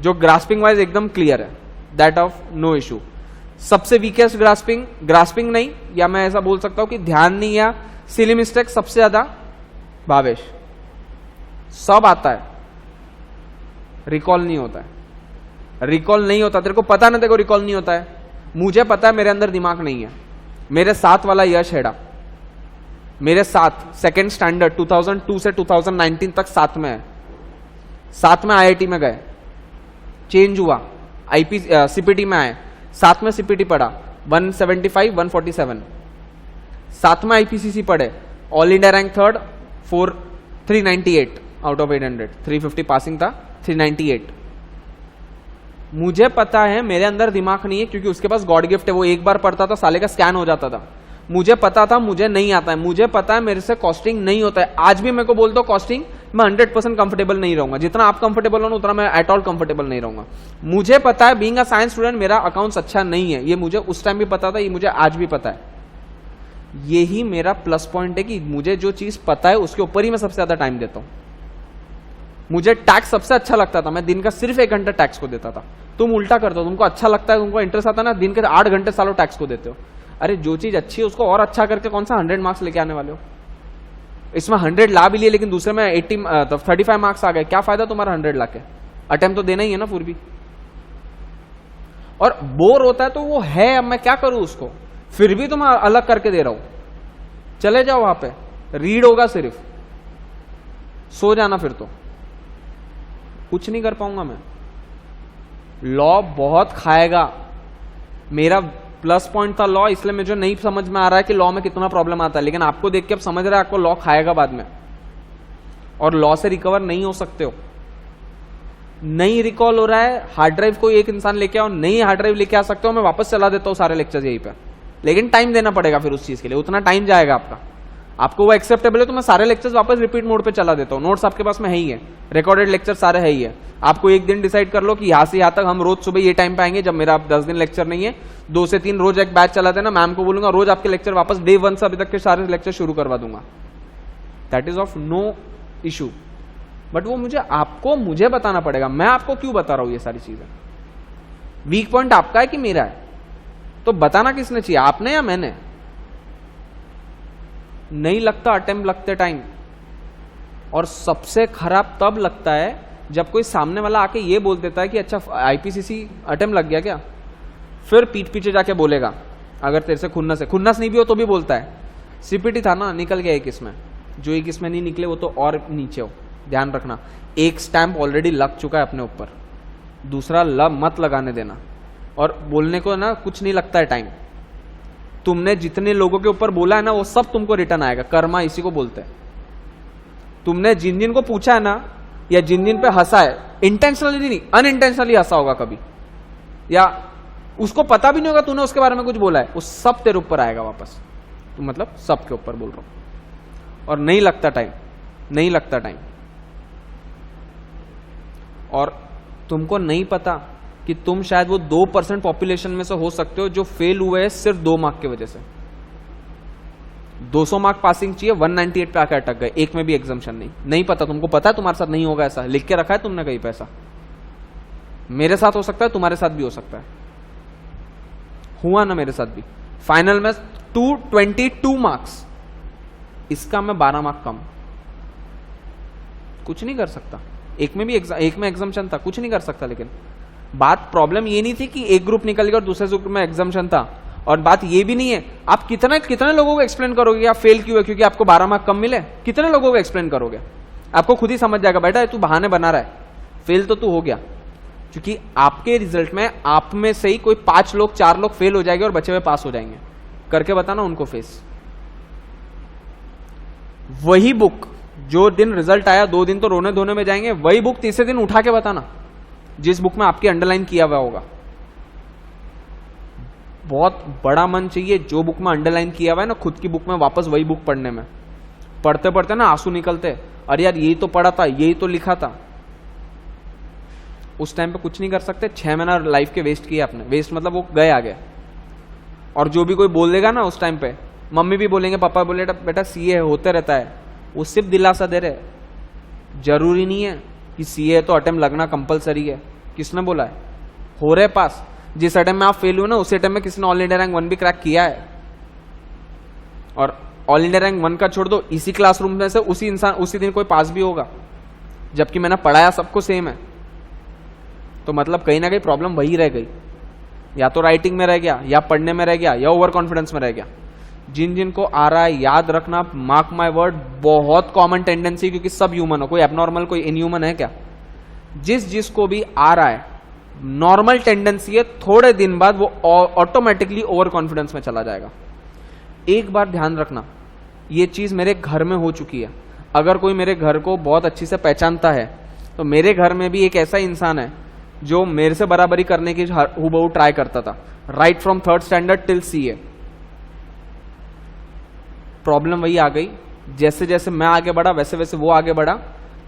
जो ग्रास्पिंग वाइज एकदम क्लियर है, दैट ऑफ नो इशू। सबसे वीकेस्ट ग्रास्पिंग नहीं, या मैं ऐसा बोल सकता हूं कि ध्यान नहीं या सिली मिस्टेक सबसे ज्यादा भावेश। सब आता है, रिकॉल नहीं होता है, रिकॉल नहीं होता। तेरे को पता ना, तेरे को रिकॉल नहीं होता है, मुझे पता है, मेरे अंदर दिमाग नहीं है। मेरे साथ वाला यश हेड़ा मेरे साथ सेकेंड स्टैंडर्ड 2002 से 2019 तक साथ में है, साथ में आईआईटी में गए, चेंज हुआ, सीपीटी में आए, साथ में सीपीटी पढ़ा 175 147, साथ में आईपीसीसी पढ़े, all India rank 3rd 398 out of 800, 350 passing था, 398। मुझे पता है मेरे अंदर दिमाग नहीं है, क्योंकि उसके पास गॉड गिफ्ट है, वो एक बार पढ़ता था साले का स्कैन हो जाता था। मुझे पता था मुझे नहीं आता है, मुझे पता है मेरे से कॉस्टिंग नहीं होता है। आज भी मेरे को बोल दो कॉस्टिंग, मैं 100% कंफर्टेबल नहीं रहूंगा। जितना आप कंफर्टेबल हो ना उतना मैं एट ऑल कंफर्टेबल नहीं रहूंगा। मुझे पता है बीइंग अ साइंस स्टूडेंट मेरा अकाउंट्स अच्छा नहीं है, ये मुझे उस टाइम भी पता था, ये मुझे आज भी पता है। यही मेरा प्लस पॉइंट है कि मुझे जो चीज पता है उसके ऊपर ही मैं सबसे ज्यादा टाइम देता हूं। मुझे टैक्स सबसे अच्छा लगता था, मैं दिन का सिर्फ 1 घंटा टैक्स को देता था। तुम उल्टा करते हो, तुमको अच्छा लगता है, तुमको इंटरेस्ट आता है ना, दिन के 8 घंटे सालों टैक्स को देते हो। अरे जो चीज अच्छी है उसको और अच्छा करके कौन सा 100 मार्क्स लेके आने वाले हो। इसमें 100 ला भी लिए लेकिन दूसरे में 35 मार्क्स आ गए, क्या फायदा तुम्हारा 100 ला के? अटेम्प्ट तो देना ही है ना फिर भी। और बोर होता है तो वो है, अब मैं क्या करूं उसको, फिर भी तुम अलग करके दे रहा हूं। चले जाओ वहां पे, रीड होगा सिर्फ, सो जाना, फिर तो कुछ नहीं कर पाऊंगा मैं। लॉ बहुत खाएगा, मेरा प्लस पॉइंट था लॉ, इसलिए मुझे नहीं समझ में आ रहा है कि लॉ में कितना प्रॉब्लम आता है, लेकिन आपको देख के अब समझ रहा है आपको लॉ खाएगा बाद में, और लॉ से रिकवर नहीं हो सकते हो। नहीं रिकॉल हो रहा है, हार्ड ड्राइव कोई एक इंसान लेके आओ, नहीं हार्ड ड्राइव लेके आ सकते हो, मैं वापस चला देता हूं सारे लेक्चर्स यहीं पे, लेकिन टाइम देना पड़ेगा फिर उस चीज के लिए, उतना टाइम जाएगा आपका। आपको वो एक्सेप्टेबल है तो मैं सारे लेक्चर्स वापस रिपीट मोड पे चला देता हूँ। नोट्स आपके पास में है ही है, रिकॉर्डेड लेक्चर सारे है ही है। आपको एक दिन डिसाइड कर लो कि यहां से यहां तक हम रोज सुबह ये टाइम पे आएंगे, जब मेरा 10 दिन लेक्चर नहीं है, 2 से 3 रोज एक बैच चला देना, मैम को बोलूंगा रोज आपके लेक्चर वापस डे 1 से अभी तक के सारे लेक्चर शुरू करवा दूंगा। That is of no issue. But वो मुझे बताना पड़ेगा, मैं आपको क्यों बता रहा हूं ये सारी चीजें। वीक पॉइंट आपका है कि मेरा है, तो बताना किसने चाहिए, आपने या मैंने? नहीं लगता अटेम्प्ट लगते टाइम, और सबसे खराब तब लगता है जब कोई सामने वाला आके ये बोल देता है कि अच्छा आईपीसीसी अटेम्प्ट लग गया क्या, फिर पीठ पीछे जाके बोलेगा, अगर तेरे से खुन्नस नहीं भी हो तो भी बोलता है सीपीटी था ना, निकल गया एक इसमें, जो एक इसमें नहीं निकले वो तो और नीचे हो। ध्यान रखना, एक स्टैंप ऑलरेडी लग चुका है अपने ऊपर, दूसरा मत लगाने देना। और बोलने को ना कुछ नहीं लगता है टाइम, तुमने जितने लोगों के ऊपर बोला है ना वो सब तुमको रिटर्न आएगा, कर्मा इसी को बोलते हैं। तुमने जिन जिन को पूछा है ना, या जिन जिन पे हंसा है, इंटेंशनली नहीं अनइंटेंशनली हंसा होगा कभी, या उसको पता भी नहीं होगा तूने उसके बारे में कुछ बोला है, वो सब तेरे ऊपर आएगा वापस। तो मतलब सबके ऊपर बोल रहा हूं। और नहीं लगता टाइम, और तुमको नहीं पता कि तुम शायद वो 2% पॉपुलेशन में से हो सकते हो जो फेल हुए हैं सिर्फ 2 मार्क की वजह से। 200 मार्क पासिंग चाहिए, 198 पे आकर अटक गए, एक में भी एग्जाम्शन नहीं पता। तुमको पता है तुम्हारे साथ नहीं होगा, ऐसा लिख के रखा है तुमने कहीं पैसा। मेरे साथ हो सकता है, तुम्हारे साथ भी हो सकता है, हुआ ना मेरे साथ भी। फाइनल में 222 मार्क्स, इसका मैं 12 मार्क कम, कुछ नहीं कर सकता। एक में एग्जाम्शन था, कुछ नहीं कर सकता। लेकिन बात प्रॉब्लम ये नहीं थी कि एक ग्रुप निकल गया और दूसरे ग्रुप में एग्जाम्शन था, और बात ये भी नहीं है आप कितने लोगों को एक्सप्लेन करोगे आप फेल क्यों है क्योंकि आपको 12 मार्क कम मिले, कितने लोगों को एक्सप्लेन करोगे? आपको खुद ही समझ जाएगा बेटा तू बहाने बना रहा है, फेल तो तू हो गया। क्योंकि आपके रिजल्ट में आप में से ही कोई 5 लोग 4 लोग फेल हो जाएंगे और बचे हुए पास हो जाएंगे। करके बताना उनको फेस। वही बुक जो दिन रिजल्ट आया 2 दिन तो रोने धोने में जाएंगे, वही बुक तीसरे दिन उठा के बताना जिस बुक में आपकी अंडरलाइन किया हुआ होगा। बहुत बड़ा मन चाहिए, जो बुक में अंडरलाइन किया हुआ है ना खुद की बुक में वापस वही बुक पढ़ने में। पढ़ते पढ़ते ना आंसू निकलते, अरे यार यही तो पढ़ा था, यही तो लिखा था। उस टाइम पे कुछ नहीं कर सकते। 6 महीना लाइफ के वेस्ट किए आपने। वेस्ट मतलब वो गए आगे। और जो भी कोई बोल देगा ना उस टाइम पे, मम्मी भी बोलेंगे, पापा बोले बेटा सीए होते रहता है, वो सिर्फ दिलासा दे रहे। जरूरी नहीं है कि सीए तो अटेम्प्ट लगना कंपलसरी है। किसने बोला है? हो रहे पास। जिस अटेम्प्ट में आप फेल हुए ना उसी अटेम्प्ट में किसी ने ऑल इंडिया रैंक 1 भी क्रैक किया है। और ऑल इंडिया रैंक 1 का छोड़ दो, इसी क्लासरूम में से उसी इंसान उसी दिन कोई पास भी होगा, जबकि मैंने पढ़ाया सबको सेम है। तो मतलब कहीं ना कहीं प्रॉब्लम वही रह गई, या तो राइटिंग में रह गया, या पढ़ने में रह गया, या ओवर कॉन्फिडेंस में रह गया। जिन जिन को आ रहा है याद रखना, मार्क माय वर्ड, बहुत कॉमन टेंडेंसी, क्योंकि सब ह्यूमन हो, कोई एबनॉर्मल कोई इनह्यूमन है क्या? जिसको भी आ रहा है नॉर्मल टेंडेंसी है, थोड़े दिन बाद वो ऑटोमेटिकली ओवर कॉन्फिडेंस में चला जाएगा। एक बार ध्यान रखना, ये चीज मेरे घर में हो चुकी है। अगर कोई मेरे घर को बहुत अच्छी से पहचानता है तो मेरे घर में भी एक ऐसा इंसान है जो मेरे से बराबरी करने की हूबहू ट्राई करता था, right from 3rd standard till CA. Problem वही आ गई, जैसे जैसे मैं आगे बढ़ा वैसे वैसे वो आगे बढ़ा।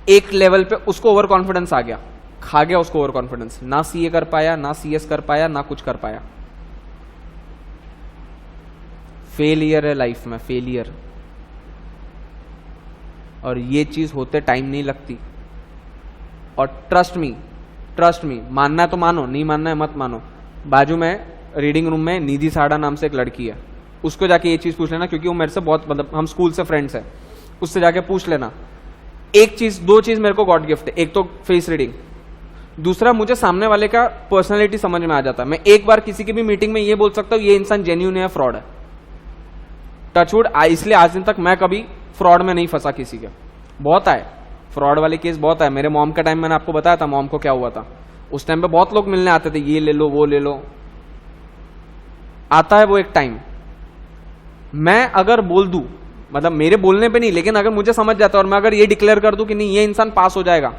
एक लेवल पे उसको ओवर कॉन्फिडेंस आ गया, खा गया उसको ओवर कॉन्फिडेंस। ना सीए कर पाया, ना सीएस कर पाया, ना कुछ कर पाया। फेलियर है लाइफ में, फेलियर। और ये चीज होते टाइम नहीं लगती। और ट्रस्ट मी, मानना है तो मानो, नहीं मानना है मत मानो। बाजू में रीडिंग रूम में निधि साड़ा नाम से एक लड़की है, उसको जाके ये चीज पूछ लेना, क्योंकि वो मेरे से बहुत, मतलब हम स्कूल से फ्रेंड्स हैं। उससे जाके पूछ लेना। एक चीज, 2 चीज मेरे को गॉड गिफ्ट है। एक तो फेस रीडिंग, दूसरा मुझे सामने वाले का पर्सनालिटी समझ में आ जाता है। मैं एक बार किसी की भी मीटिंग में ये बोल सकता हूँ ये इंसान जेन्युइन है, फ्रॉड है। टचवुड, इसलिए आज दिन तक मैं कभी फ्रॉड में नहीं फंसा किसी के। बहुत आए फ्रॉड वाले केस, बहुत आए। मेरे मॉम का टाइम मैंने आपको बताया था मॉम को क्या हुआ था। उस टाइम पे बहुत लोग मिलने आते थे, ये ले लो वो ले लो। आता है वो एक टाइम, मैं अगर बोल दूं, मतलब मेरे बोलने पे नहीं, लेकिन अगर मुझे समझ जाता है और मैं अगर ये डिक्लेयर कर दूं कि नहीं ये इंसान पास हो जाएगा,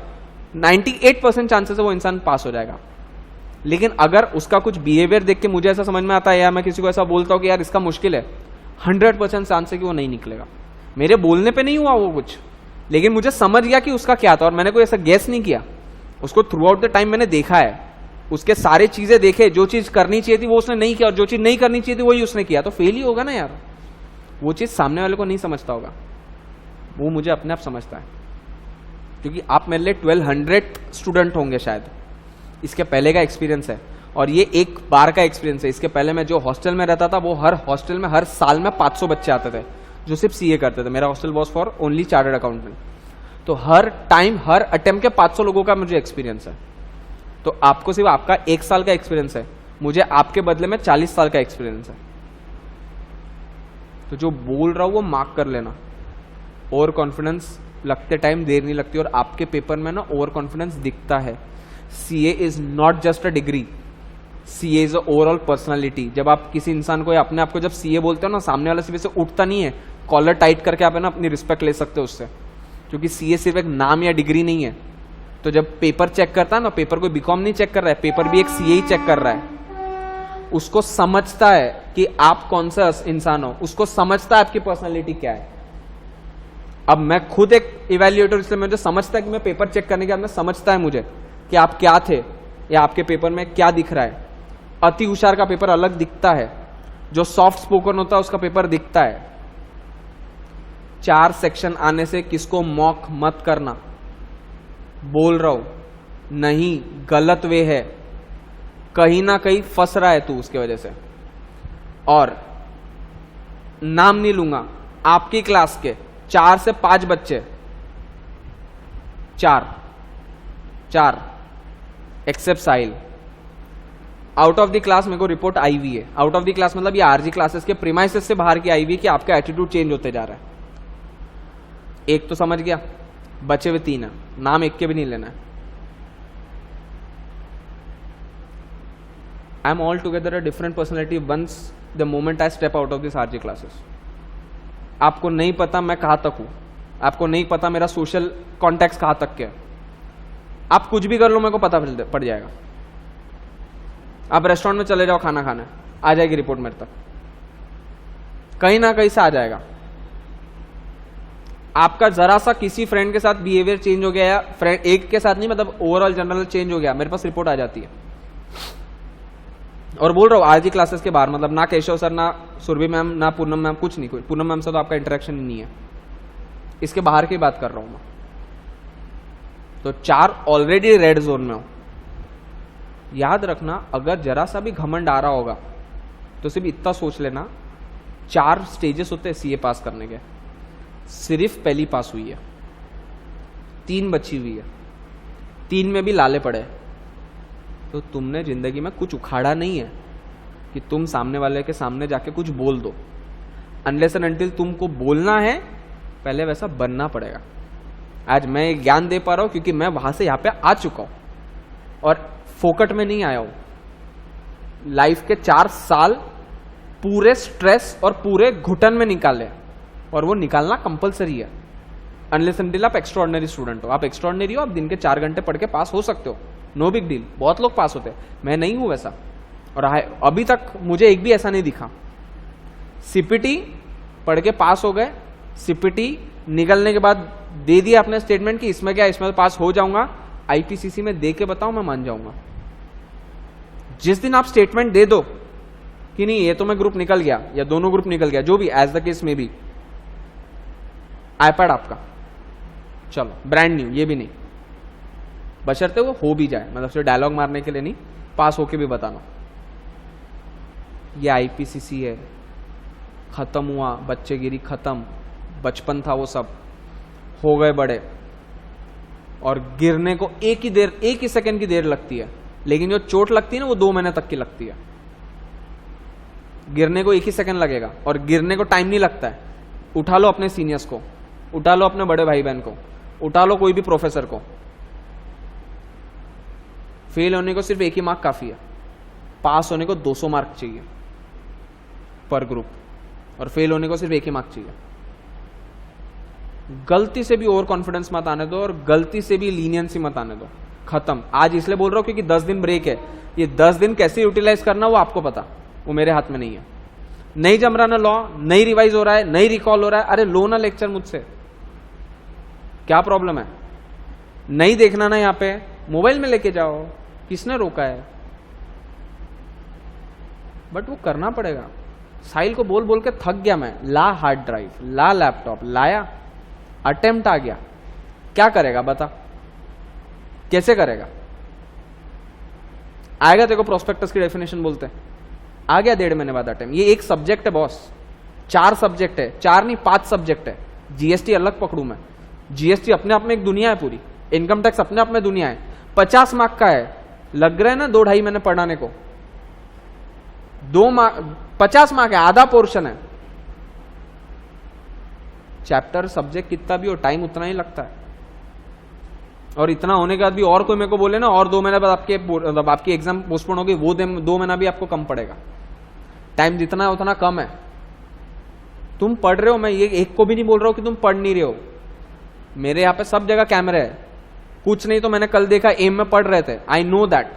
98% चांसेस है वो इंसान पास हो जाएगा। लेकिन अगर उसका कुछ बिहेवियर देख के मुझे ऐसा समझ में आता है, या मैं किसी को ऐसा बोलता हूं कि यार इसका मुश्किल है, 100% चांस है कि वो नहीं निकलेगा। मेरे बोलने पे नहीं हुआ वो कुछ, लेकिन मुझे समझ गया कि उसका क्या था। और मैंने कोई ऐसा गेस नहीं किया, उसको थ्रू आउट द टाइम मैंने देखा है, उसके सारे चीजें देखे। जो चीज करनी चाहिए थी वो उसने नहीं किया, और जो चीज नहीं करनी चाहिए थी वही उसने किया, तो फेल ही होगा ना यार। वो चीज सामने वाले को नहीं समझता होगा, वो मुझे अपने आप समझता है। क्योंकि आप मेरे लिए 1200 स्टूडेंट होंगे शायद, इसके पहले का एक्सपीरियंस है। और ये एक बार का एक्सपीरियंस है। इसके पहले मैं जो हॉस्टल में रहता था, वो हर हॉस्टल में हर साल में 500 बच्चे आते थे जो सिर्फ सीए करते थे। मेरा hostel was for only chartered accountant. तो हर टाइम हर अटेम्प्ट के 500 लोगों का मुझे एक्सपीरियंस है। तो आपको सिर्फ आपका 1 साल का एक्सपीरियंस है, मुझे आपके बदले में 40 साल का एक्सपीरियंस है। तो जो बोल रहा हूं वो मार्क कर लेना। ओवर कॉन्फिडेंस लगते टाइम देर नहीं लगती, और आपके पेपर में ना ओवर कॉन्फिडेंस दिखता है। CA is not just a degree, CA is a overall personality. जब आप किसी इंसान को अपने आप को जब सीए बोलते हो ना, सामने वाला सिर्फ से उठता नहीं है, कॉलर टाइट करके आप है ना अपनी रिस्पेक्ट ले सकते हो उससे। क्योंकि सीए सिर्फ एक नाम या डिग्री नहीं है। तो जब पेपर चेक करता है ना, पेपर कोई बीकॉम नहीं चेक कर रहा है, पेपर भी एक सीए ही चेक कर रहा है। उसको समझता है कि आप कौन सा इंसान हो, उसको समझता है आपकी पर्सनालिटी क्या है। अब मैं खुद एक इवैल्यूएटर, इसलिए मुझे समझता है कि मैं पेपर चेक करने के बाद में समझता है मुझे कि आप क्या थे या आपके पेपर में क्या दिख रहा है। अति होशियार का पेपर अलग दिखता है, जो सॉफ्ट स्पोकन होता है उसका पेपर दिखता है। 4 सेक्शन आने से किसको मॉक मत करना, बोल रहा हूं नहीं, गलत वे है, कहीं ना कहीं फंस रहा है तू उसके वजह से। और नाम नहीं लूंगा, आपकी क्लास के 4 से 5 बच्चे, 4 except Sahil, out of the class मेरे को रिपोर्ट आई हुई है। आउट ऑफ द क्लास मतलब ये आरजी क्लासेस के प्रीमाइसेस से बाहर की आई हुई कि आपका एटीट्यूड चेंज होते जा रहा है। एक तो समझ गया, बचे हुए 3 है, नाम एक के भी नहीं लेना है। I am all together a different personality once the moment I step out of this RG classes. आपको नहीं पता मैं कहां तक हूं, आपको नहीं पता मेरा सोशल कॉन्टेक्स्ट कहां तक क्या है. आप कुछ भी कर लो, मेरे को पता पड़ जाएगा. आप रेस्टोरेंट में चले जाओ खाना खाने, आ जाएगी रिपोर्ट मेरे तक, कहीं ना कहीं से आ जाएगा. आपका जरा सा किसी फ्रेंड के साथ बिहेवियर चेंज हो गया, या फ्रेंड एक के साथ नहीं, मतलब ओवरऑल जनरल चेंज हो गया, मेरे पास रिपोर्ट आ जाती है. और बोल रहा हूं आज ही क्लासेस के बाहर, मतलब ना केशव सर, ना सुरभि मैम, ना पूनम मैम, कुछ नहीं. कोई पूनम मैम से तो आपका इंटरेक्शन ही नहीं है. इसके बाहर की बात कर रहा हूं मैं. तो 4 ऑलरेडी रेड जोन में हो. याद रखना, अगर जरा सा भी घमंड आ रहा होगा तो सिर्फ इतना सोच लेना, 4 स्टेजेस होते हैं सीए पास करने के. सिर्फ पहली पास हुई है, 3 बची हुई है, 3 में भी लाले पड़े. तो तुमने जिंदगी में कुछ उखाड़ा नहीं है कि तुम सामने वाले के सामने जाके कुछ बोल दो. अनलेस एंड अनटिल तुमको बोलना है, पहले वैसा बनना पड़ेगा. आज मैं एक ज्ञान दे पा रहा हूं क्योंकि मैं वहां से यहां पे आ चुका हूं और फोकट में नहीं आया हूं. लाइफ के 4 साल पूरे स्ट्रेस और पूरे घुटन में निकाले, और वो निकालना कंपलसरी है. अनलेस अनटिल आप एक्स्ट्राऑर्डिनरी स्टूडेंट हो. आप एक्स्ट्राऑर्डिनरी हो, आप दिन के 4 घंटे पढ़ के पास हो सकते हो, नो बिग डील. बहुत लोग पास होते हैं, मैं नहीं हूं वैसा. और अभी तक मुझे एक भी ऐसा नहीं दिखा. सीपीटी पढ़ के पास हो गए, सीपीटी निकलने के बाद दे दिया अपने स्टेटमेंट कि इसमें क्या, इसमें पास हो जाऊंगा. आईपीसीसी में दे के बताओ, मैं मान जाऊंगा. जिस दिन आप स्टेटमेंट दे दो कि नहीं ये तो मैं ग्रुप निकल गया, या दोनों ग्रुप निकल गया, जो भी एज द केस में भी, आईपैड आपका, चलो ब्रांड न्यू. ये भी नहीं, बशर्ते वो हो भी जाए, मतलब सिर्फ डायलॉग मारने के लिए नहीं, पास होके भी बताना. ये आईपीसीसी है, खत्म हुआ, बच्चेगिरी खत्म, बचपन था वो सब, हो गए बड़े. और गिरने को एक ही सेकंड की देर लगती है, लेकिन जो चोट लगती है ना वो 2 महीने तक की लगती है. गिरने को 1 ही सेकंड लगेगा, और गिरने को टाइम नहीं लगता है. उठा लो अपने सीनियर्स को, उठा लो अपने बड़े भाई बहन को, उठा लो कोई भी प्रोफेसर को. फेल होने को सिर्फ 1 ही मार्क काफी है, पास होने को 200 मार्क चाहिए पर ग्रुप, और फेल होने को सिर्फ 1 ही मार्क चाहिए. गलती से भी ओवर कॉन्फिडेंस मत आने दो, और गलती से भी लीनियंसी मत आने दो. खत्म. आज इसलिए बोल रहा हूं क्योंकि 10 दिन ब्रेक है. ये 10 दिन कैसे यूटिलाइज करना वो आपको पता, वो मेरे हाथ में नहीं है. नहीं जम रहा ना लॉ, नहीं रिवाइज हो रहा है, नहीं रिकॉल हो रहा है, अरे लो ना लेक्चर मुझसे, क्या प्रॉब्लम है. नहीं देखना ना, यहां पे मोबाइल में लेके जाओ, किसने रोका है. बट वो करना पड़ेगा. साहिल को बोल बोल के थक गया मैं. ला हार्ड ड्राइव, ला लैपटॉप, लाया, अटेम्प्ट आ गया, क्या करेगा बता, कैसे करेगा. आएगा तेरे को प्रोस्पेक्टस की डेफिनेशन बोलते हैं, आ गया 1.5 महीने बाद अटेम्प्ट. ये एक सब्जेक्ट है बॉस, 4 सब्जेक्ट है, 4 नहीं 5 सब्जेक्ट है. जीएसटी अलग पकड़ू मैं, जीएसटी अपने आप में एक दुनिया है पूरी, इनकम टैक्स अपने आप में दुनिया है. 50 मार्क का है, लग रहा है ना 2-2.5 महीने पढ़ाने को. 50 मार्क है, आधा पोर्शन है. चैप्टर सब्जेक्ट कितना भी हो, टाइम उतना ही लगता है. और इतना होने के बाद भी और कोई मेरे को बोले ना और 2 महीने बाद आपकी एग्जाम पोस्टपोन होगी, वो 2 महीना भी आपको कम पड़ेगा. टाइम जितना है उतना कम है. तुम पढ़ रहे हो, मैं ये एक को भी नहीं बोल रहा हूं कि तुम पढ़ नहीं रहे हो. मेरे यहां पे सब जगह कैमरे है. कुछ नहीं तो मैंने कल देखा एम में पढ़ रहे थे, आई नो दैट.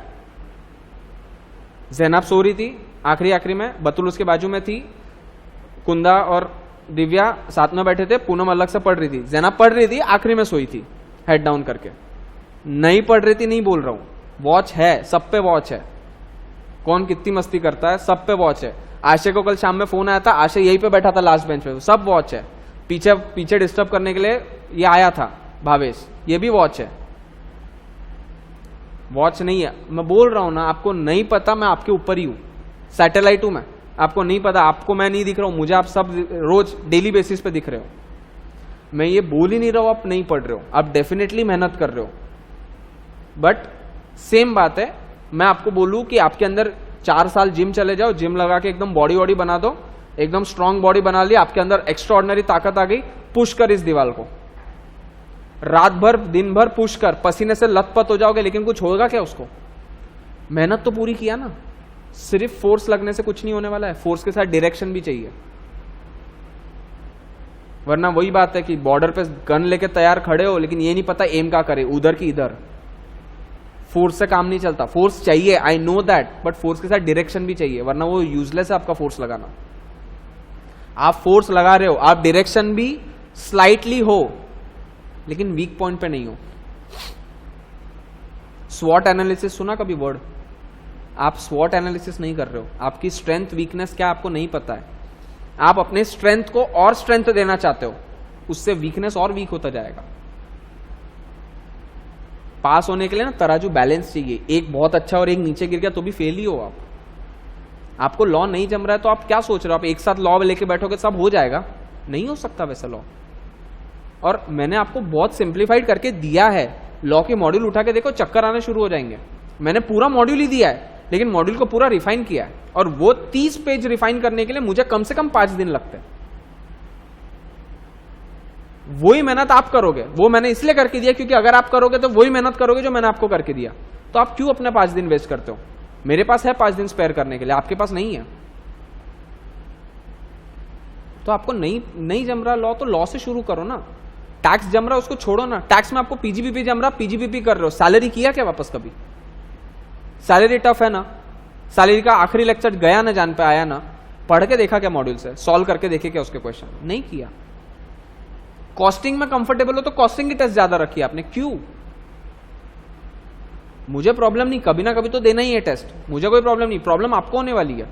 जैनब सो रही थी आखिरी में, बतुल उसके बाजू में थी, कुंदा और दिव्या साथ में बैठे थे, पूनम अलग से पढ़ रही थी. जैनब पढ़ रही थी, आखिरी में सोई थी हेड डाउन करके. नहीं पढ़ रही थी नहीं बोल रहा हूं, वॉच है, सब पे वॉच है. कौन कितनी मस्ती करता है सब पे वॉच है. आशय को कल शाम में फोन आया था, आशय यहीं पे बैठा था लास्ट बेंच पे, सब वॉच है. पीछे डिस्टर्ब करने के लिए ये आया था भावेश, ये भी वॉच है. वॉच नहीं है. मैं बोल रहा हूं ना, आपको नहीं पता, मैं आपके ऊपर ही हूं, सैटेलाइट हूं मैं. आपको नहीं पता, आपको मैं नहीं दिख रहा हूं, मुझे आप सब रोज डेली बेसिस पे दिख रहे हो. मैं ये बोल ही नहीं रहा हूं आप नहीं पढ़ रहे हो, आप डेफिनेटली मेहनत कर रहे हो. बट सेम बात है, मैं आपको बोलूं कि आपके अंदर 4 साल जिम चले जाओ, जिम लगा के एकदम बॉडी बना दो, एकदम स्ट्रांग बॉडी बना ली, आपके अंदर एक्स्ट्राऑर्डिनरी ताकत आ गई. पुश कर इस दीवार को, रात भर दिन भर पुश कर, पसीने से लथपथ हो जाओगे, लेकिन कुछ होगा क्या उसको. मेहनत तो पूरी किया ना, सिर्फ फोर्स लगने से कुछ नहीं होने वाला है, फोर्स के साथ डायरेक्शन भी चाहिए, वरना वही बात है कि बॉर्डर पे गन लेके तैयार खड़े हो लेकिन ये नहीं पता एम क्या करे, उधर की इधर। फोर्स से काम नहीं चलता, फोर्स चाहिए, I know that, but force के साथ डायरेक्शन भी चाहिए, वरना वो यूजलेस है आपका फोर्स लगाना। आप फोर्स लगा रहे हो, आप डायरेक्शन भी स्लाइटली हो लेकिन वीक पॉइंट पे नहीं हो। स्वॉट एनालिसिस सुना कभी वर्ड? आप स्वॉट एनालिसिस नहीं कर रहे हो, आपकी स्ट्रेंथ वीकनेस क्या आपको नहीं पता है। आप अपने स्ट्रेंथ को और स्ट्रेंथ देना चाहते हो, उससे वीकनेस और वीक होता जाएगा। पास होने के लिए ना तराजू बैलेंस चाहिए, एक बहुत अच्छा और एक नीचे गिर गया तो भी फेल ही हो आप। आपको लॉ नहीं जम रहा है तो आप क्या सोच रहे हो, आप एक साथ लॉ लेके बैठोगे सब हो जाएगा? नहीं हो सकता वैसा लॉ। और मैंने आपको बहुत सिंप्लीफाइड करके दिया है, लॉ के मॉड्यूल उठा के देखो चक्कर आने शुरू हो जाएंगे। मैंने पूरा मॉड्यूल ही दिया है लेकिन मॉड्यूल को पूरा रिफाइन किया है, और वो 30 पेज रिफाइन करने के लिए मुझे कम से कम 5 दिन लगते हैं। वही मेहनत आप करोगे, वो मैंने इसलिए करके दिया क्योंकि अगर आप करोगे तो वही मेहनत करोगे जो मैंने आपको करके दिया, तो आप क्यों अपने 5 दिन वेस्ट करते हो? मेरे पास है 5 दिन स्पेयर करने के लिए, आपके पास नहीं है। तो आपको नहीं जम रहा लॉ, तो लॉ से शुरू करो ना। टैक्स जम रहा उसको छोड़ो ना, टैक्स में आपको पीजीबीपी जम रहा, पीजीबीपी कर रहे हो। सैलरी किया क्या वापस कभी? सैलरी टफ है ना, सैलरी का आखिरी लेक्चर गया ना, जान पे आया ना, पढ़ के देखा क्या मॉड्यूल से, सॉल्व करके देखे क्या उसके क्वेश्चन? नहीं किया। कॉस्टिंग में कंफर्टेबल हो तो कॉस्टिंग की टेस्ट ज्यादा रखी आपने, क्यों? मुझे प्रॉब्लम नहीं, कभी ना कभी तो देना ही है टेस्ट, मुझे कोई प्रॉब्लम नहीं, प्रॉब्लम आपको होने वाली है।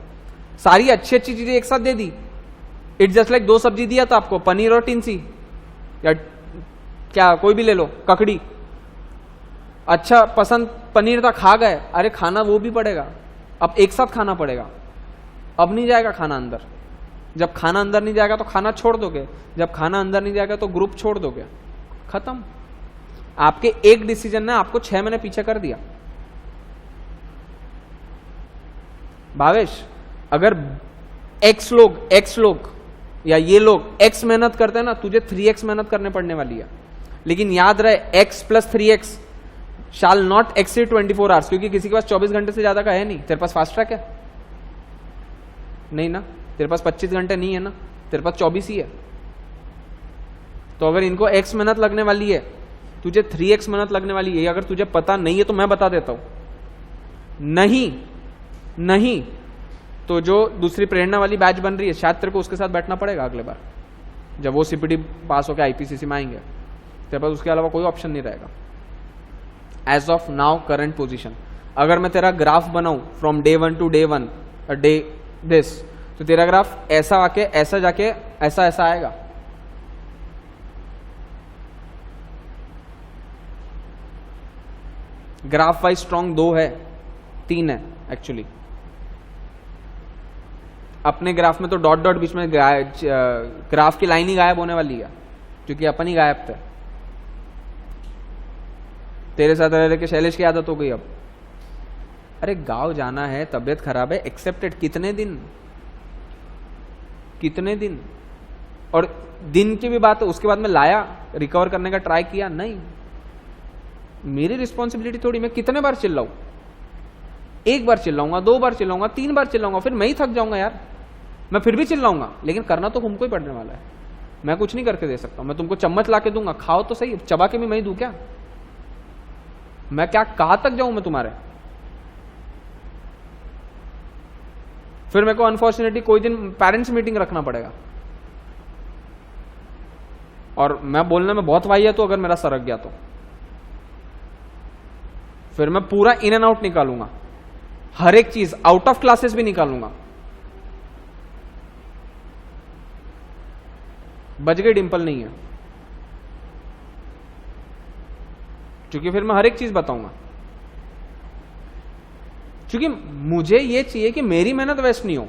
सारी अच्छी अच्छी चीजें एक साथ दे दी, इट्स जस्ट लाइक 2 सब्जी दिया था आपको, पनीर और टिंसी, या क्या कोई भी ले लो, ककड़ी। अच्छा पसंद पनीर था, खा गए, अरे खाना वो भी पड़ेगा, अब एक साथ खाना पड़ेगा। अब नहीं जाएगा खाना अंदर, जब खाना अंदर नहीं जाएगा तो खाना छोड़ दोगे, जब खाना अंदर नहीं जाएगा तो ग्रुप छोड़ दोगे, खत्म। आपके एक डिसीजन ने आपको 6 महीने पीछे कर दिया। भावेश, अगर एक्स लोग या ये लोग x मेहनत करते हैं ना, तुझे 3x मेहनत करने पड़ने वाली है। लेकिन याद रहे, x + 3x shall not exceed 24 hours, क्योंकि किसी के पास 24 घंटे से ज्यादा का है नहीं। तेरे पास फास्ट ट्रैक है? नहीं ना। तेरे पास 25 घंटे नहीं है ना, तेरे पास 24 ही है। तो अगर इनको x मेहनत लगने वाली है, तुझे 3x मेहनत लगने वाली है। अगर तुझे पता नहीं है तो मैं बता देता हूं। नहीं तो जो दूसरी प्रेरणा वाली बैच बन रही है, शायद तेरे को उसके साथ बैठना पड़ेगा अगले बार, जब वो सीपीटी पास होकर आईपीसीसी में आएंगे। तेरे पास उसके अलावा कोई ऑप्शन नहीं रहेगा। As of now current position, अगर मैं तेरा ग्राफ बनाऊं from day 1 to day 1 day this, तो तेरा ग्राफ ऐसा आके ऐसा जाके ऐसा आएगा। ग्राफ वाइज स्ट्रॉन्ग 2 है, 3 है एक्चुअली। अपने ग्राफ में तो डॉट डॉट बीच में ग्राफ की लाइन ही गायब होने वाली है, क्योंकि अपन ही गायब थे। तेरे साथ रह के शैलेश की आदत हो गई अब। अरे गांव जाना है, तबीयत खराब है, एक्सेप्टेड। कितने दिन? और दिन की भी बात है, उसके बाद में लाया, रिकवर करने का ट्राई किया, नहीं। मेरी रिस्पॉन्सिबिलिटी थोड़ी, मैं कितने बार चिल्लाऊं? 1 बार चिल्लाऊंगा, 2 बार चिल्लाऊंगा, 3 बार चिल्लाऊंगा, फिर मैं ही थक जाऊंगा यार। मैं फिर भी चिल्लाऊंगा, लेकिन करना तो तुमको ही पड़ने वाला है। मैं कुछ नहीं करके दे सकता। मैं तुमको चम्मच ला के दूंगा, खाओ तो सही, चबा के भी मैं ही दूं क्या? मैं क्या कहां तक जाऊं मैं तुम्हारे? फिर मेरे को अनफॉर्चुनेटली कोई दिन पेरेंट्स मीटिंग रखना पड़ेगा, और मैं बोलने में बहुत वाही है, तो अगर मेरा सरक गया तो फिर मैं पूरा इन एंड आउट निकालूंगा, हर एक चीज, आउट ऑफ क्लासेस भी निकालूंगा। बच गई डिंपल नहीं है, क्योंकि फिर मैं हर एक चीज बताऊंगा। क्योंकि मुझे ये चाहिए कि मेरी मेहनत वेस्ट नहीं हो।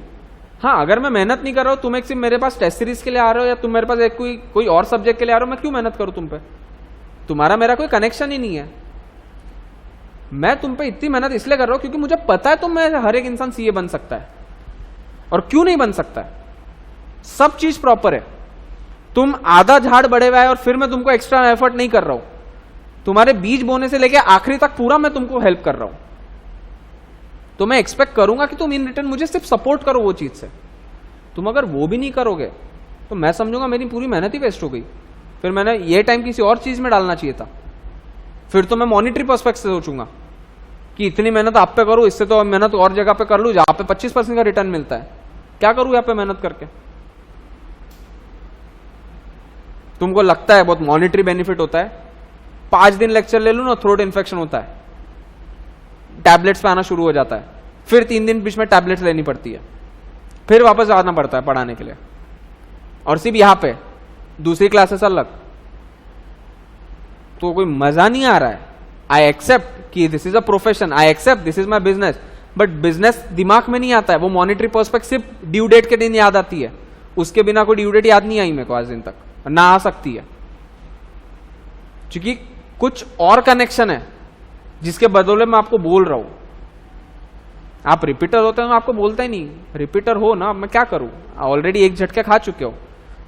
हाँ, अगर मैं मेहनत नहीं कर रहा हूं, तुम एक सिर्फ मेरे पास टेस्ट सीरीज के लिए आ रहे हो, या तुम मेरे पास एक कोई और सब्जेक्ट के लिए आ रहे हो, मैं क्यों मेहनत करूं तुम पे? तुम्हारा मेरा कोई कनेक्शन ही नहीं है। मैं तुम पे इतनी मेहनत इसलिए कर रहा हूं क्योंकि मुझे पता है तुम में हर एक इंसान सीए बन सकता है, और क्यों नहीं बन सकता है। सब चीज प्रॉपर है। तुम आधा झाड़ बढ़े हुआ है, और फिर मैं तुमको एक्स्ट्रा एफर्ट नहीं कर रहा हूं। तुम्हारे बीज बोने से लेके आखिरी तक पूरा मैं तुमको हेल्प कर रहा हूं। तो मैं एक्सपेक्ट करूंगा कि तुम इन रिटर्न मुझे सिर्फ सपोर्ट करो वो चीज से। तुम अगर वो भी नहीं करोगे तो मैं समझूंगा मेरी पूरी मेहनत ही वेस्ट हो गई, फिर मैंने ये टाइम किसी और चीज में डालना चाहिए था। फिर तो मैं मॉनिटरी पर्सपेक्ट से सोचूंगा कि इतनी मेहनत आप पे करूं, इससे तो मेहनत और जगह पे कर लूं जहां पे 25% का रिटर्न मिलता है, क्या करूं यहां पे मेहनत करके। तुमको लगता है बहुत मॉनिटरी बेनिफिट होता है, 5 दिन लेक्चर ले लूं ना थ्रोट इन्फेक्शन होता है, टैबलेट्स पे आना शुरू हो जाता है, फिर 3 दिन बीच में टैबलेट्स लेनी पड़ती है, फिर वापस आना पड़ता है पढ़ाने के लिए, और सिर्फ यहां पे दूसरी क्लासेस अलग। तो कोई मजा नहीं आ रहा है। आई एक्सेप्ट कि this is a profession, I accept this is my business, but business दिमाग में नहीं आता है। वो मॉनिटरी पर्सपेक्ट सिर्फ ड्यू डेट के दिन याद आती है, उसके बिना कोई ड्यू डेट याद नहीं आई मेरे को आज दिन तक, ना आ सकती है, क्योंकि कुछ और कनेक्शन है जिसके बदले मैं आपको बोल रहा हूं। आप रिपीटर होते हैं, मैं आपको बोलता ही नहीं, रिपीटर हो ना, मैं क्या करूं, ऑलरेडी एक झटके खा चुके हो।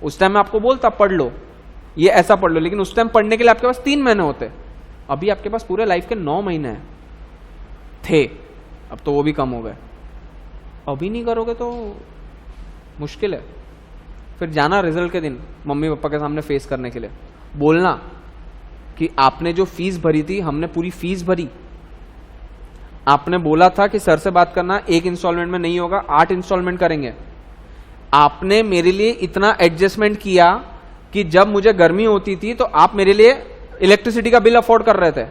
उस टाइम मैं आपको बोलता पढ़ लो, ये ऐसा पढ़ लो, लेकिन उस टाइम पढ़ने के लिए आपके पास 3 महीने होते, अभी आपके पास पूरे लाइफ के 9 महीने हैं थे, अब तो वो भी कम हो गए। अभी नहीं करोगे तो मुश्किल है। फिर जाना रिजल्ट के दिन मम्मी पापा के सामने फेस करने के लिए, बोलना कि आपने जो फीस भरी थी, हमने पूरी फीस भरी, आपने बोला था कि सर से बात करना 1 इंस्टॉलमेंट में नहीं होगा, 8 इंस्टॉलमेंट करेंगे, आपने मेरे लिए इतना एडजस्टमेंट किया कि जब मुझे गर्मी होती थी तो आप मेरे लिए इलेक्ट्रिसिटी का बिल अफोर्ड कर रहे थे,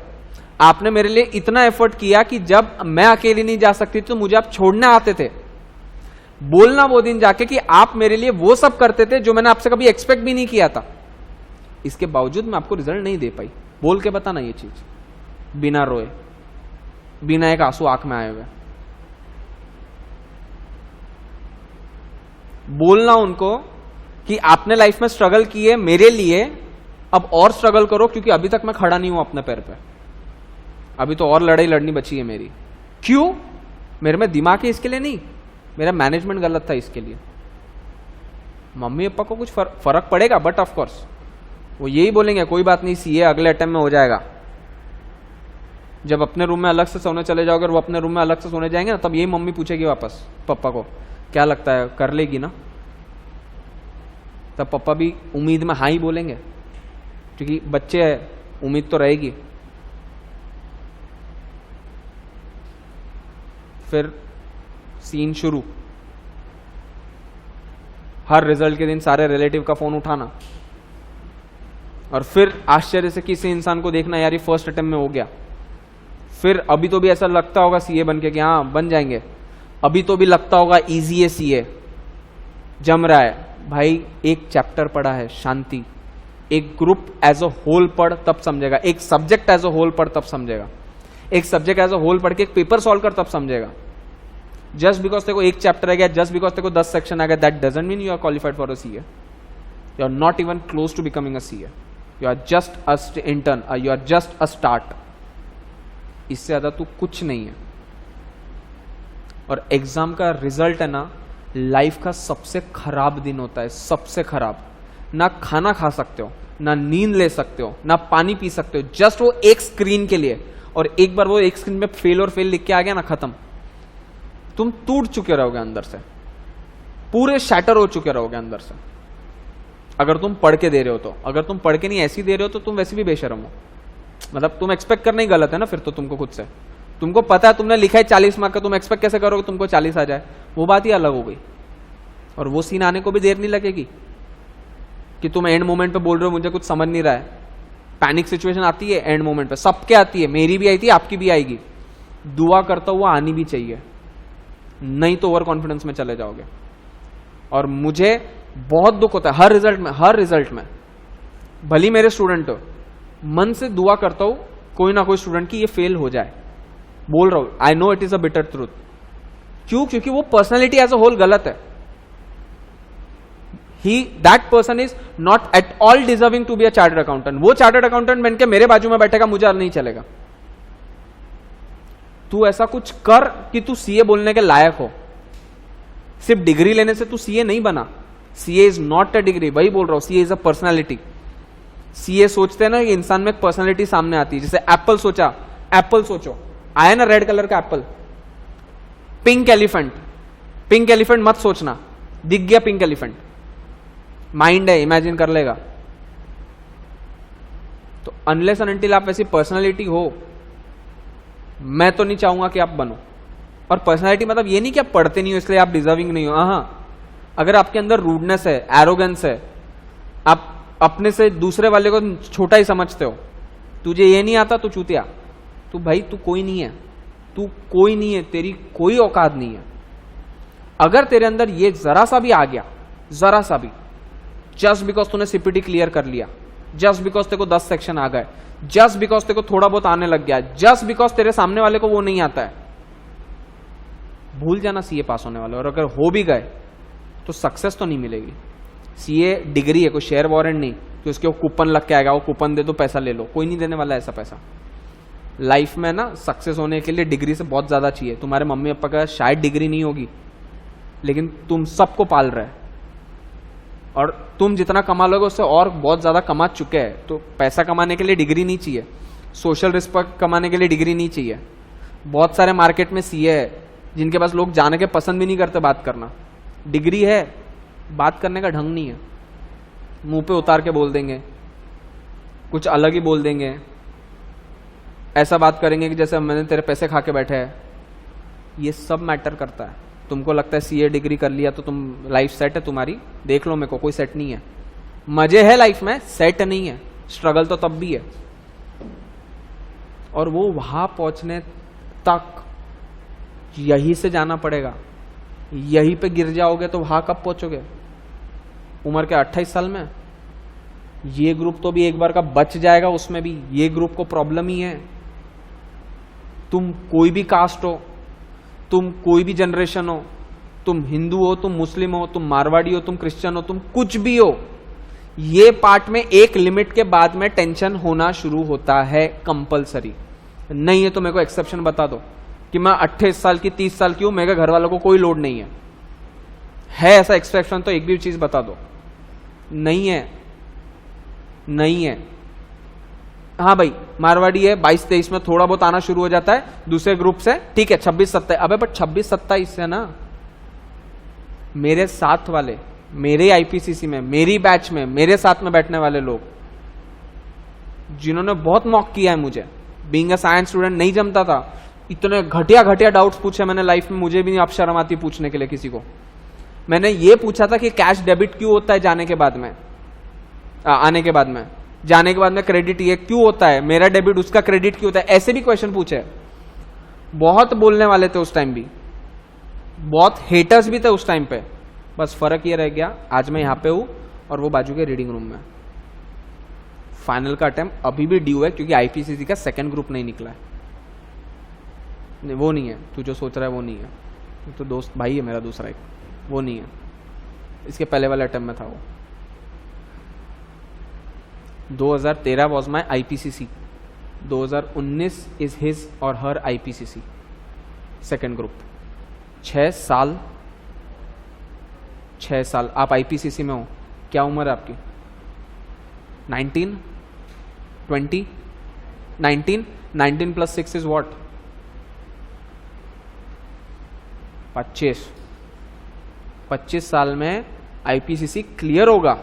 आपने मेरे लिए इतना एफर्ट किया कि जब मैं अकेली नहीं जा सकती तो मुझे आप छोड़ने आते थे। बोलना वो दिन जाके कि आप मेरे लिए वो सब करते थे जो मैंने आपसे कभी एक्सपेक्ट भी नहीं किया था, इसके बावजूद मैं आपको रिजल्ट नहीं दे पाई। बोल के बताना ये चीज, बिना रोए, बिना एक आंसू आंख में आए हुए बोलना उनको कि आपने लाइफ में स्ट्रगल की है मेरे लिए, अब और स्ट्रगल करो, क्योंकि अभी तक मैं खड़ा नहीं हूं अपने पैर पे, अभी तो और लड़ाई लड़नी बची है मेरी। क्यों? मेरे में दिमाग है इसके लिए नहीं, मेरा मैनेजमेंट गलत था इसके लिए। मम्मी पापा को कुछ फर्क पड़ेगा, बट ऑफ कोर्स वो यही बोलेंगे कोई बात नहीं, सीए अगले अटेम्प्ट में हो जाएगा। जब अपने रूम में अलग से सोने चले जाओगे और वो अपने रूम में अलग से सोने जाएंगे ना, तब यही मम्मी पूछेगी वापस पापा को, क्या लगता है कर लेगी ना? तब पापा भी उम्मीद में हाँ ही बोलेंगे, क्योंकि बच्चे हैं, उम्मीद तो रहेगी। फिर सीन शुरू, हर रिजल्ट के दिन सारे रिलेटिव का फोन उठाना, और फिर आश्चर्य से किसी इंसान को देखना, यार ये फर्स्ट अटेम्प्ट में हो गया। फिर अभी तो भी ऐसा लगता होगा सीए बन के कि हाँ बन जाएंगे, अभी तो भी लगता होगा इजी है सीए, जम रहा है। भाई एक चैप्टर पढ़ा है शांति, एक ग्रुप एज अ होल पढ़ तब समझेगा, एक सब्जेक्ट एज अ होल पढ़ तब समझेगा, एक सब्जेक्ट एज अ होल पढ़ के एक पेपर सॉल्व कर तब समझेगा। जस्ट बिकॉज तेरे को एक चैप्टर आ गया, जस्ट बिकॉज तेरे को 10 सेक्शन आ गया, that doesn't mean you are qualified for a CA, you are not even close to becoming a CA, you are just a intern, you are just a start, इससे ज्यादा तू कुछ नहीं है। और एग्जाम का रिजल्ट है ना, लाइफ का सबसे खराब दिन होता है, सबसे खराब। ना खाना खा सकते हो, ना नींद ले सकते हो, ना पानी पी सकते हो, जस्ट वो एक स्क्रीन के लिए, और एक बार वो एक स्क्रीन में फेल और फेल लिख के आ गया ना, खत्म। तुम टूट चुके रहोगे अंदर से, पूरे शैटर हो चुके रहोगे अंदर से, अगर तुम पढ़ के दे रहे हो तो। अगर तुम पढ़ के नहीं ऐसी दे रहे हो तो तुम वैसे भी बेशरम हो, मतलब तुम एक्सपेक्ट करना ही गलत है ना फिर तो तुमको खुद से। तुमको पता है तुमने लिखा है 40 मार्क का, तुम एक्सपेक्ट कैसे करोगे तुमको 40 आ जाए, वो बात ही अलग हो गई। और वो सीन आने को भी देर नहीं लगेगी कि तुम एंड मोमेंट पे बोल रहे हो मुझे कुछ समझ नहीं रहा है। पैनिक सिचुएशन आती है एंड मोमेंट पे, सबके आती है, मेरी भी आई थी, आपकी भी आएगी। दुआ करता हुआ आनी भी चाहिए, नहीं तो ओवर कॉन्फिडेंस में चले जाओगे। और मुझे बहुत दुख होता है हर रिजल्ट में, भली मेरे स्टूडेंट हो, मन से दुआ करता हूं कोई ना कोई स्टूडेंट की ये फेल हो जाए। बोल रहा हूं, I know it is a bitter truth. क्यों? क्योंकि वो पर्सनैलिटी एज अ होल गलत है। That person is not at all deserving to be a chartered accountant. वो चार्टर्ड अकाउंटेंट बनके मेरे बाजू में बैठेगा, मुझे नहीं चलेगा। तू ऐसा कुछ कर कि तू सीए बोलने के लायक हो। सिर्फ डिग्री लेने से तू सीए नहीं बना। CA is not a degree, वही बोल रहा हूं, CA is a personality. CA सोचते हैं ना कि इंसान में एक पर्सनैलिटी सामने आती है। जैसे एप्पल सोचा, एप्पल सोचो, आया ना रेड कलर का Apple, pink elephant, pink elephant मत सोचना, दिख गया पिंक एलिफेंट, माइंड है, इमेजिन कर लेगा। तो अनलेस एंड अनटिल आप वैसी पर्सनालिटी हो, मैं तो नहीं चाहूंगा कि आप बनो। और पर्सनालिटी मतलब ये नहीं कि आप पढ़ते नहीं हो इसलिए आप डिजर्विंग नहीं हो। हाँ, अगर आपके अंदर रूडनेस है, एरोगेंस है, आप अपने से दूसरे वाले को छोटा ही समझते हो, तुझे ये नहीं आता तो चूतिया, तू भाई तू कोई नहीं है, तू कोई नहीं है, तेरी कोई औकात नहीं है। अगर तेरे अंदर ये जरा सा भी आ गया, जरा सा भी, जस्ट बिकॉज तूने सीपीटी क्लियर कर लिया, जस्ट बिकॉज तेरे को 10 सेक्शन आ गए, जस्ट बिकॉज तेरे को थोड़ा बहुत आने लग गया, जस्ट बिकॉज तेरे सामने वाले को वो नहीं आता है, भूल जाना सीए पास होने वाले। और अगर हो भी गए तो सक्सेस तो नहीं मिलेगी। सीए डिग्री है, कोई शेयर वारंट नहीं कि उसके वो कूपन लग के आएगा, वो कूपन दे दो पैसा ले लो, कोई नहीं देने वाला ऐसा पैसा। लाइफ में ना सक्सेस होने के लिए डिग्री से बहुत ज्यादा चाहिए। तुम्हारे मम्मी पापा का शायद डिग्री नहीं होगी, लेकिन तुम सबको पाल रहे, और तुम जितना कमा लोगे उससे और बहुत ज्यादा कमा चुके हैं। तो पैसा कमाने के लिए डिग्री नहीं चाहिए, सोशल रिस्पेक्ट कमाने के लिए डिग्री नहीं चाहिए। बहुत सारे मार्केट में सीए है जिनके पास लोग जाने के पसंद भी नहीं करते बात करना, डिग्री है, बात करने का ढंग नहीं है, मुंह पे उतार के बोल देंगे, कुछ अलग ही बोल देंगे, ऐसा बात करेंगे कि जैसे मैंने तेरे पैसे खा के बैठे हैं। ये सब मैटर करता है। तुमको लगता है सीए डिग्री कर लिया तो तुम लाइफ सेट है तुम्हारी, देख लो मेरे को, कोई सेट नहीं है। मजे है लाइफ में, सेट नहीं है, स्ट्रगल तो तब भी है। और वो वहां पहुंचने तक यहीं से जाना पड़ेगा। यहीं पे गिर जाओगे तो वहां कब पहुंचोगे? उम्र के 28 साल में? ये ग्रुप तो भी एक बार का बच जाएगा, उसमें भी ये ग्रुप को प्रॉब्लम ही है। तुम कोई भी कास्ट हो, तुम कोई भी जनरेशन हो, तुम हिंदू हो, तुम मुस्लिम हो, तुम मारवाड़ी हो, तुम क्रिश्चियन हो, तुम कुछ भी हो, ये पार्ट में एक लिमिट के बाद में टेंशन होना शुरू होता है कंपलसरी। नहीं है तो मेरे को एक्सेप्शन बता दो कि मैं 28 साल की 30 साल की हूं, मेरे घर वालों को कोई लोड नहीं है ऐसा एक्सेप्शन तो एक भी चीज बता दो। नहीं है, नहीं है। हाँ भाई मारवाड़ी है, 22-23 में थोड़ा बहुत आना शुरू हो जाता है दूसरे ग्रुप से, ठीक है 26-27। अबे बट 26-27 से ना, मेरे साथ वाले, मेरे आईपीसीसी में, मेरी बैच में, मेरे साथ में बैठने वाले लोग जिन्होंने बहुत मॉक किया है मुझे, बीइंग अ साइंस स्टूडेंट नहीं जमता था, इतने घटिया घटिया डाउट्स पूछे मैंने लाइफ में, मुझे भी नहीं अब शर्म आती पूछने के लिए किसी को। मैंने ये पूछा था कि कैश डेबिट क्यों होता है जाने के बाद में, आने के बाद में, जाने के बाद में क्रेडिट ये क्यों होता है, मेरा डेबिट उसका क्रेडिट क्यों होता है, ऐसे भी क्वेश्चन पूछे। बहुत बोलने वाले थे उस टाइम भी, बहुत हेटर्स भी थे उस टाइम पे। बस फर्क ये रह गया, आज मैं यहां पे हूं और वो बाजू के रीडिंग रूम में। फाइनल का अटेम्प्ट अभी भी ड्यू है क्योंकि आईपीसीसी का सेकंड ग्रुप नहीं निकला है। नहीं, वो नहीं है, तू जो सोच रहा है वो नहीं है, तो दोस्त भाई है मेरा दूसरा एक, वो नहीं है, इसके पहले वाले अटेम्प्ट में था वो। 2013 was my IPCC, 2019 is his और हर आईपीसीसी सेकेंड ग्रुप। 6 साल आप आईपीसीसी में हो। क्या उम्र है आपकी? 19, 20, 19 प्लस 6 इज व्हाट? 25 साल में आईपीसीसी क्लियर होगा,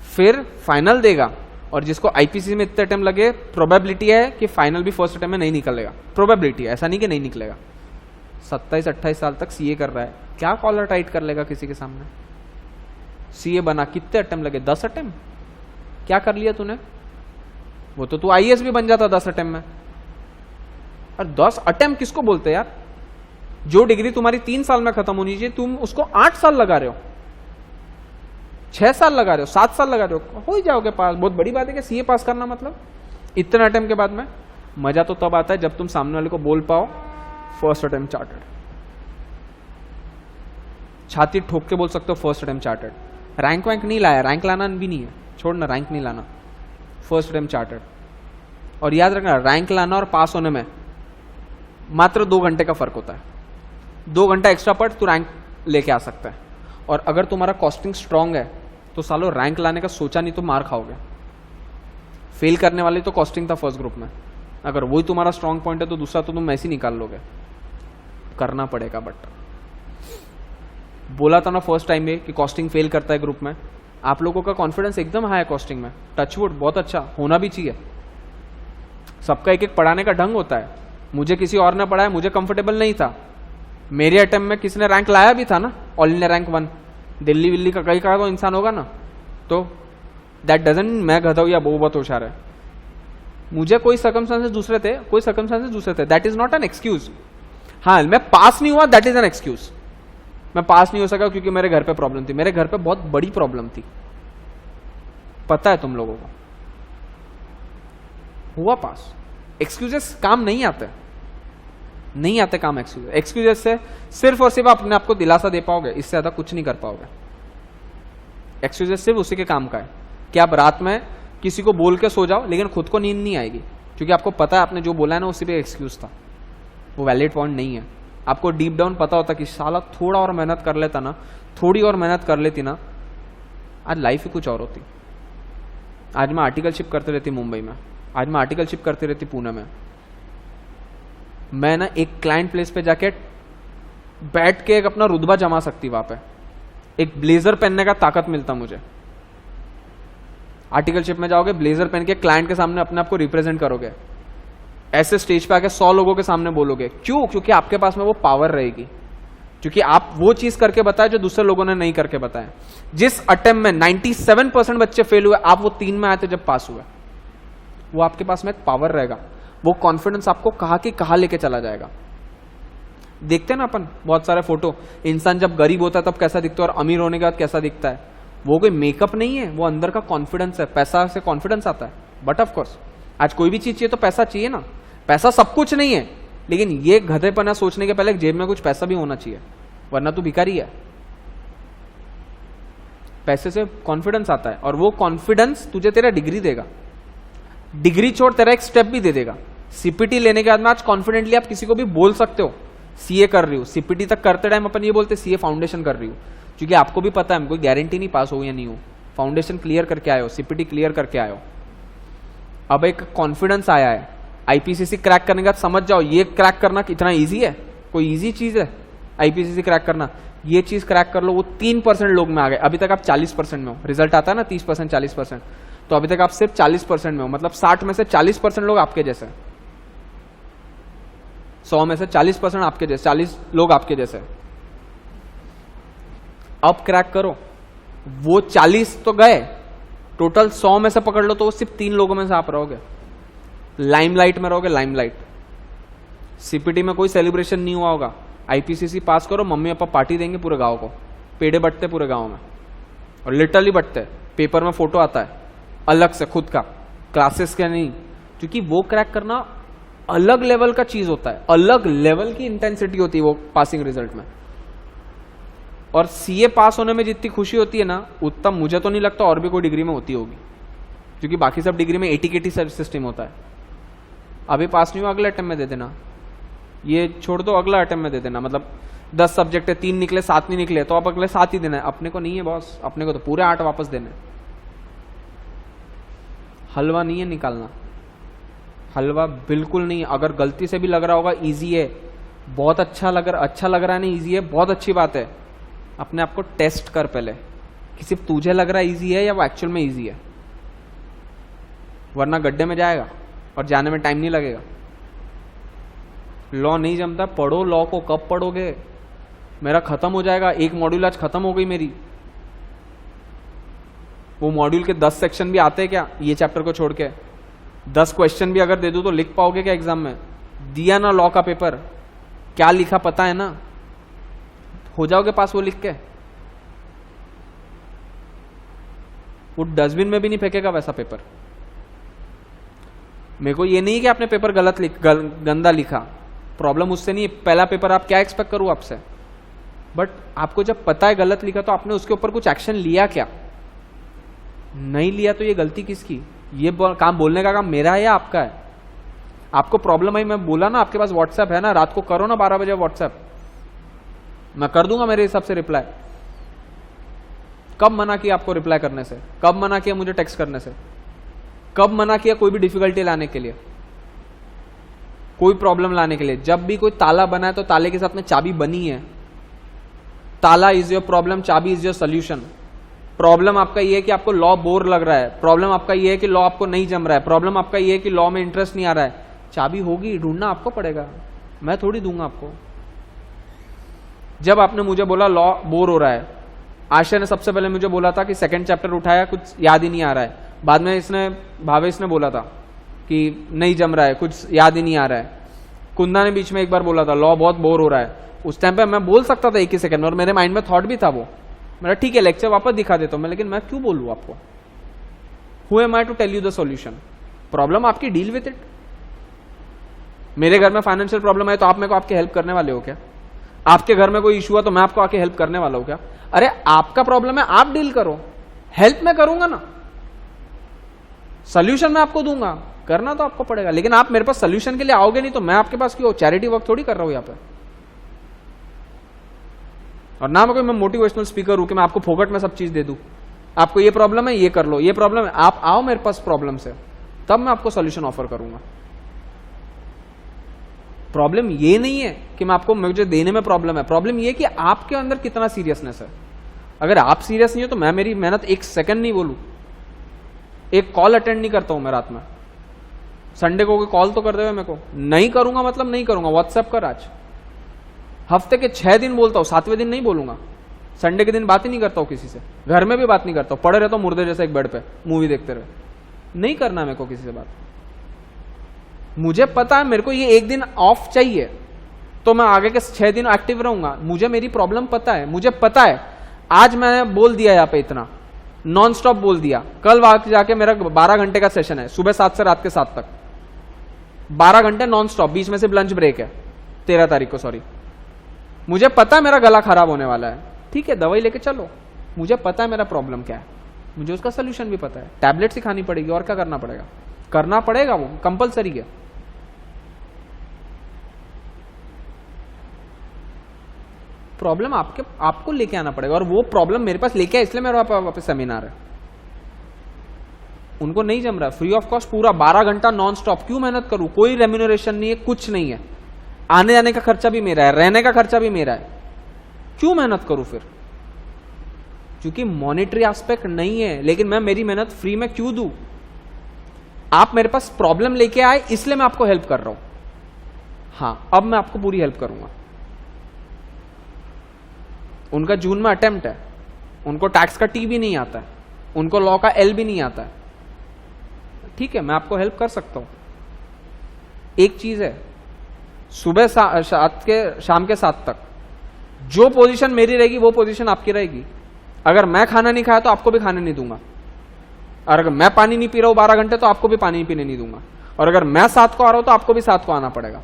फिर फाइनल देगा। और जिसको आईपीसीसी में इतने अटेम्प्ट लगे, प्रोबेबिलिटी है कि फाइनल भी फर्स्ट अटेम्प्ट में नहीं निकलेगा। प्रोबेबिलिटी है, ऐसा नहीं कि नहीं निकलेगा। 27-28 साल तक सीए कर रहा है, क्या कॉलर टाइट कर लेगा किसी के सामने? सीए बना, कितने अटेम्प्ट लगे? 10 अटेम्प्ट। क्या कर लिया तूने? वो तो तू आईएएस भी बन जाता 10 अटेम्प्ट में। और 10 अटेम्प्ट किसको बोलते यार? जो डिग्री तुम्हारी 3 साल में खत्म होनी चाहिए, तुम उसको 8 साल लगा रहे हो, 6 साल लगा रहे हो, 7 साल लगा रहे हो ही जाओगे पास। बहुत बड़ी बात है कि सीए पास करना मतलब इतने अटेम्प्ट के बाद में। मजा तो तब आता है जब तुम सामने वाले को बोल पाओ फर्स्ट अटेम्प्ट चार्टर्ड, छाती ठोक के बोल सकते हो फर्स्ट अटेम्प्ट चार्टर्ड। रैंक वैंक नहीं लाया, रैंक लाना भी नहीं है, छोड़ना, रैंक नहीं लाना, फर्स्ट अटेम्प्ट चार्टर्ड। और याद रखना, रैंक लाना और पास होने में मात्र 2 घंटे का फर्क होता है। 2 घंटा एक्स्ट्रा पढ़ तो रैंक लेके आ सकता है। और अगर तुम्हारा कॉस्टिंग स्ट्रांग है तो सालो रैंक लाने का सोचा नहीं तो मार खाओगे। फेल करने वाले तो कॉस्टिंग था फर्स्ट ग्रुप में, अगर वही तुम्हारा स्ट्रांग पॉइंट है तो दूसरा तो तुम ऐसे ही निकाल लोगे। करना पड़ेगा। बट बोला था ना फर्स्ट टाइम में कि कॉस्टिंग फेल करता है ग्रुप में, आप लोगों का कॉन्फिडेंस एकदम हाई है कॉस्टिंग में, टचवुड, बहुत अच्छा, होना भी चाहिए। सबका एक एक पढ़ाने का ढंग होता है। मुझे किसी और ने पढ़ाया, मुझे कंफर्टेबल नहीं था, मेरे अटेम्प्ट में किसी ने रैंक लाया भी था ना, all India rank 1, Delhi Willey का कहीं का तो इंसान होगा ना, तो दैट डजंट मैं गधा हूं या बहुत होशियार है। मुझे कोई सर्कमस्टांसेस दूसरे थे, कोई सर्कमस्टांसेस दूसरे थे, that is not an excuse. हाँ, मैं पास नहीं हुआ, दैट इज एन एक्सक्यूज। मैं पास नहीं हो सका क्योंकि मेरे घर पे प्रॉब्लम थी, मेरे घर पे बहुत बड़ी प्रॉब्लम थी, पता है तुम लोगों को, हुआ पास। एक्सक्यूजेस काम नहीं आते, नहीं आते काम एक्सक्यूजेस। एक्सक्यूजेस से सिर्फ और सिर्फ अपने आप को दिलासा दे पाओगे, इससे ज्यादा कुछ नहीं कर पाओगे। एक्सक्यूजेस सिर्फ उसी के काम का है कि आप रात में किसी को बोल के सो जाओ, लेकिन खुद को नींद नहीं आएगी, क्योंकि आपको पता है आपने जो बोला है ना उसी पे एक्सक्यूज था, वो वैलिड पॉइंट नहीं है। आपको डीप डाउन पता होता कि साला थोड़ा और मेहनत कर लेता ना, थोड़ी और मेहनत कर लेती ना, आज लाइफ ही कुछ और होती। आज मैं आर्टिकलशिप करती रहती मुंबई में, आज मैं आर्टिकलशिप करती रहती पुणे में, मैं ना एक क्लाइंट प्लेस पे जाके बैठ के एक अपना रुतबा जमा सकती, वहां पे एक ब्लेजर पहनने का ताकत मिलता मुझे। आर्टिकलशिप में जाओगे, ब्लेजर पहन के क्लाइंट के सामने अपने आप को रिप्रेजेंट करोगे, ऐसे स्टेज पे आके 100 लोगों के सामने बोलोगे। क्यों? क्योंकि आपके पास में वो पावर रहेगी, क्योंकि आप वो चीज करके बताए जो दूसरे लोगों ने नहीं करके बताया। जिस अटेम्प्ट में 97% बच्चे फेल हुए, आप वो 3 में आए थे जब पास हुए, वो आपके पास में एक पावर रहेगा, वो कॉन्फिडेंस आपको कहाँ की कहाँ लेके चला जाएगा। देखते हैं ना अपन बहुत सारे फोटो, इंसान जब गरीब होता है तब कैसा दिखता है और अमीर होने के बाद कैसा दिखता है। वो कोई मेकअप नहीं है, वो अंदर का कॉन्फिडेंस है, पैसा से कॉन्फिडेंस आता है। बट ऑफ कोर्स आज कोई भी चीज चाहिए तो पैसा चाहिए ना, पैसा सब कुछ नहीं है, लेकिन ये गधेपना सोचने के पहले जेब में कुछ पैसा भी होना चाहिए, वरना तू भिखारी है। पैसे से कॉन्फिडेंस आता है, और वो कॉन्फिडेंस तुझे तेरा डिग्री देगा, डिग्री छोड़ तेरा एक स्टेप भी दे देगा। सीपीटी लेने के बाद में आज कॉन्फिडेंटली आप किसी को भी बोल सकते हो सीए कर रही हूं। सीपीटी तक करते टाइम अपन ये बोलते सीए फाउंडेशन कर रही हूं, क्योंकि आपको भी पता है कोई गारंटी नहीं पास हो या नहीं हो, फाउंडेशन क्लियर करके आए हो, सीपीटी क्लियर करके आए हो। अब एक कॉन्फिडेंस आया है, आईपीसीसी क्रैक करने के बाद समझ जाओ ये क्रैक करना कितना ईजी है, कोई ईजी चीज है आईपीसीसी क्रैक करना। ये चीज क्रैक कर लो, वो 3% लोग में आ गए। अभी तक आप 40% में हो, रिजल्ट आता है ना 30% 40%, तो अभी तक आप सिर्फ 40% में हो, मतलब 60 में से 40% लोग आपके जैसे, 100 में से 40% आपके जैसे, 40 लोग आपके जैसे। अब क्रैक करो, वो 40 तो गए, टोटल 100 में से पकड़ लो तो वो सिर्फ 3 लोगों में से आप रहोगे, लाइमलाइट में रहोगे, लाइमलाइट। सीपीटी में कोई सेलिब्रेशन नहीं हुआ होगा, आईपीसीसी पास करो, मम्मी पापा पार्टी देंगे पूरे गांव को, पेड़े बटते पूरे गांव में, और लिटरली बटते, पेपर में फोटो आता है अलग से खुद का, क्लासेस का नहीं, क्योंकि वो क्रैक करना अलग लेवल का चीज होता है, अलग लेवल की इंटेंसिटी होती है वो पासिंग रिजल्ट में। और सीए पास होने में जितनी खुशी होती है ना, उतना मुझे तो नहीं लगता और भी कोई डिग्री में होती होगी, क्योंकि बाकी सब डिग्री में एटीकेटी सिस्टम होता है। अभी पास नहीं हो, अगले अटेम्प्ट में दे देना, ये छोड़ दो, अगला अटेम्प्ट में दे देना। मतलब 10 सब्जेक्ट है, 3 निकले 7 नहीं निकले, तो अब अगले 7 ही देना है। अपने को नहीं है बॉस, अपने को तो पूरे 8 वापस देने। हलवा नहीं है निकालना, हलवा बिल्कुल नहीं। अगर गलती से भी लग रहा होगा इजी है, बहुत अच्छा लग रहा है ना, इजी है, बहुत अच्छी बात है। अपने आप को टेस्ट कर पहले कि सिर्फ तुझे लग रहा है इजी है या वो एक्चुअल में इजी है, वरना गड्ढे में जाएगा और जाने में टाइम नहीं लगेगा। लॉ नहीं जमता, पढ़ो लॉ को। कब पढ़ोगे? मेरा खत्म हो जाएगा, एक मॉड्यूल आज खत्म हो गई मेरी। वो मॉड्यूल के 10 सेक्शन भी आते हैं क्या ये चैप्टर को छोड़ के? 10 क्वेश्चन भी अगर दे दूं तो लिख पाओगे क्या एग्जाम में? दिया ना लॉ का पेपर, क्या लिखा पता है ना, हो जाओगे पास वो लिख के? वो डस्टबिन में भी नहीं फेंकेगा वैसा पेपर। मेरे को ये नहीं कि आपने पेपर गंदा लिखा, प्रॉब्लम उससे नहीं है। पहला पेपर आप क्या एक्सपेक्ट करूं आपसे, बट आपको जब पता है गलत लिखा तो आपने उसके ऊपर कुछ एक्शन लिया क्या? नहीं लिया तो ये गलती किसकी? ये काम बोलने का काम मेरा है या आपका है? आपको प्रॉब्लम है, मैं बोला ना आपके पास व्हाट्सएप है ना, रात को करो ना 12 बजे व्हाट्सएप, मैं कर दूंगा मेरे हिसाब से रिप्लाई। कब मना किया आपको रिप्लाई करने से? कब मना किया मुझे टेक्स्ट करने से? कब मना किया कोई भी डिफिकल्टी लाने के लिए? कोई प्रॉब्लम लाने के लिए। जब भी कोई ताला बना है तो ताले के साथ में चाबी बनी है। ताला इज योर प्रॉब्लम, चाबी इज योर सोल्यूशन। प्रॉब्लम आपका ये है कि आपको लॉ बोर लग रहा है, प्रॉब्लम आपका ये है कि लॉ आपको नहीं जम रहा है, प्रॉब्लम आपका ये है कि लॉ में इंटरेस्ट नहीं आ रहा है। चाबी होगी, ढूंढना आपको पड़ेगा, मैं थोड़ी दूंगा आपको। जब आपने मुझे बोला लॉ बोर हो रहा है, आशा ने सबसे पहले मुझे बोला था कि सेकंड चैप्टर उठाया, कुछ याद ही नहीं आ रहा है। बाद में इसने भावेश ने बोला था कि नहीं जम रहा है, कुछ याद ही नहीं आ रहा है। कुंदा ने बीच में एक बार बोला था लॉ बहुत बोर हो रहा है। उस टाइम पे मैं बोल सकता था एक ही सेकंड, और मेरे माइंड में थॉट भी था वो, मेरा ठीक है लेक्चर वापस दिखा देता हूं मैं, लेकिन मैं क्यों बोलूं आपको? Who am I to tell you the solution? Problem आपकी, डील विद इट। मेरे घर में फाइनेंशियल प्रॉब्लम है तो आप मेरे को आपके हेल्प करने वाले हो क्या? आपके घर में कोई इशू है तो मैं आपको आके हेल्प करने वाला हूं क्या? अरे आपका प्रॉब्लम है, आप डील करो, हेल्प मैं करूंगा ना, सोल्यूशन मैं आपको दूंगा, करना तो आपको पड़ेगा। लेकिन आप मेरे पास सोल्यूशन के लिए आओगे नहीं तो मैं आपके पास क्यों? चैरिटी वर्क थोड़ी कर रहा हूं यहां पे। और ना मैं मोटिवेशनल स्पीकर हूं कि मैं आपको फोकट में सब चीज दे दूं। आपको ये प्रॉब्लम है, ये कर लो, ये प्रॉब्लम है, आप आओ मेरे पास प्रॉब्लम से, तब मैं आपको सोल्यूशन ऑफर करूंगा। प्रॉब्लम ये नहीं है कि मैं आपको, मुझे देने में प्रॉब्लम है, प्रॉब्लम ये कि आपके अंदर कितना सीरियसनेस है। अगर आप सीरियस नहीं हो तो मैं मेरी मेहनत एक सेकंड नहीं बोलूं, एक कॉल अटेंड नहीं करता हूं मैं रात में। संडे को कॉल तो कर दे मेरे को, नहीं करूंगा मतलब नहीं करूंगा, व्हाट्सएप कर आज। हफ्ते के 6 दिन बोलता हूं, 7वें दिन नहीं बोलूंगा। संडे के दिन बात ही नहीं करता हूं किसी से, घर में भी बात नहीं करता हूं, पड़े रहता हूं मुर्दे जैसे एक बेड पे मूवी देखते रहे। नहीं करना मेरे को किसी से बात। मुझे पता है मेरे को ये एक दिन ऑफ चाहिए तो मैं आगे के 6 दिन एक्टिव रहूंगा। मुझे मेरी प्रॉब्लम पता है, मुझे पता है आज मैंने बोल दिया यहाँ पे इतना नॉन स्टॉप बोल दिया, कल जाके मेरा 12 घंटे का सेशन है, सुबह 7 से रात के 7 तक 12 घंटे नॉन स्टॉप, बीच में से लंच ब्रेक है 13 तारीख को, सॉरी। मुझे पता है मेरा गला खराब होने वाला है, ठीक है दवाई लेके चलो। मुझे पता है मेरा प्रॉब्लम क्या है, मुझे उसका सोल्यूशन भी पता है। टैबलेट सिखानी पड़ेगी और क्या करना पड़ेगा? करना पड़ेगा, वो कंपलसरी है। प्रॉब्लम आपको लेके आना पड़ेगा, और वो प्रॉब्लम मेरे पास लेके आए इसलिए मेरा वापस सेमिनार है। उनको नहीं जम रहा, फ्री ऑफ कॉस्ट पूरा 12 घंटा नॉन स्टॉप। क्यों मेहनत करूं? कोई रेम्यूनरेशन नहीं है, कुछ नहीं है, आने जाने का खर्चा भी मेरा है, रहने का खर्चा भी मेरा है। क्यों मेहनत करूं फिर? क्योंकि मॉनेटरी एस्पेक्ट नहीं है, लेकिन मैं मेरी मेहनत फ्री में क्यों दूं? आप मेरे पास प्रॉब्लम लेके आए इसलिए मैं आपको हेल्प कर रहा हूं। हाँ, अब मैं आपको पूरी हेल्प करूंगा। उनका जून में अटेम्प्ट है, उनको टैक्स का टी भी नहीं आता है, उनको लॉ का एल भी नहीं आता है, ठीक है मैं आपको हेल्प कर सकता हूं। एक चीज है, सुबह शाम के 7 तक जो पोजीशन मेरी रहेगी वो पोजीशन आपकी रहेगी। अगर मैं खाना नहीं खाया तो आपको भी खाने नहीं दूंगा, और अगर मैं पानी नहीं पी रहा हूं 12 घंटे तो आपको भी पानी पीने नहीं दूंगा, और अगर मैं 7 को आ रहा हूं तो आपको भी 7 को आना पड़ेगा।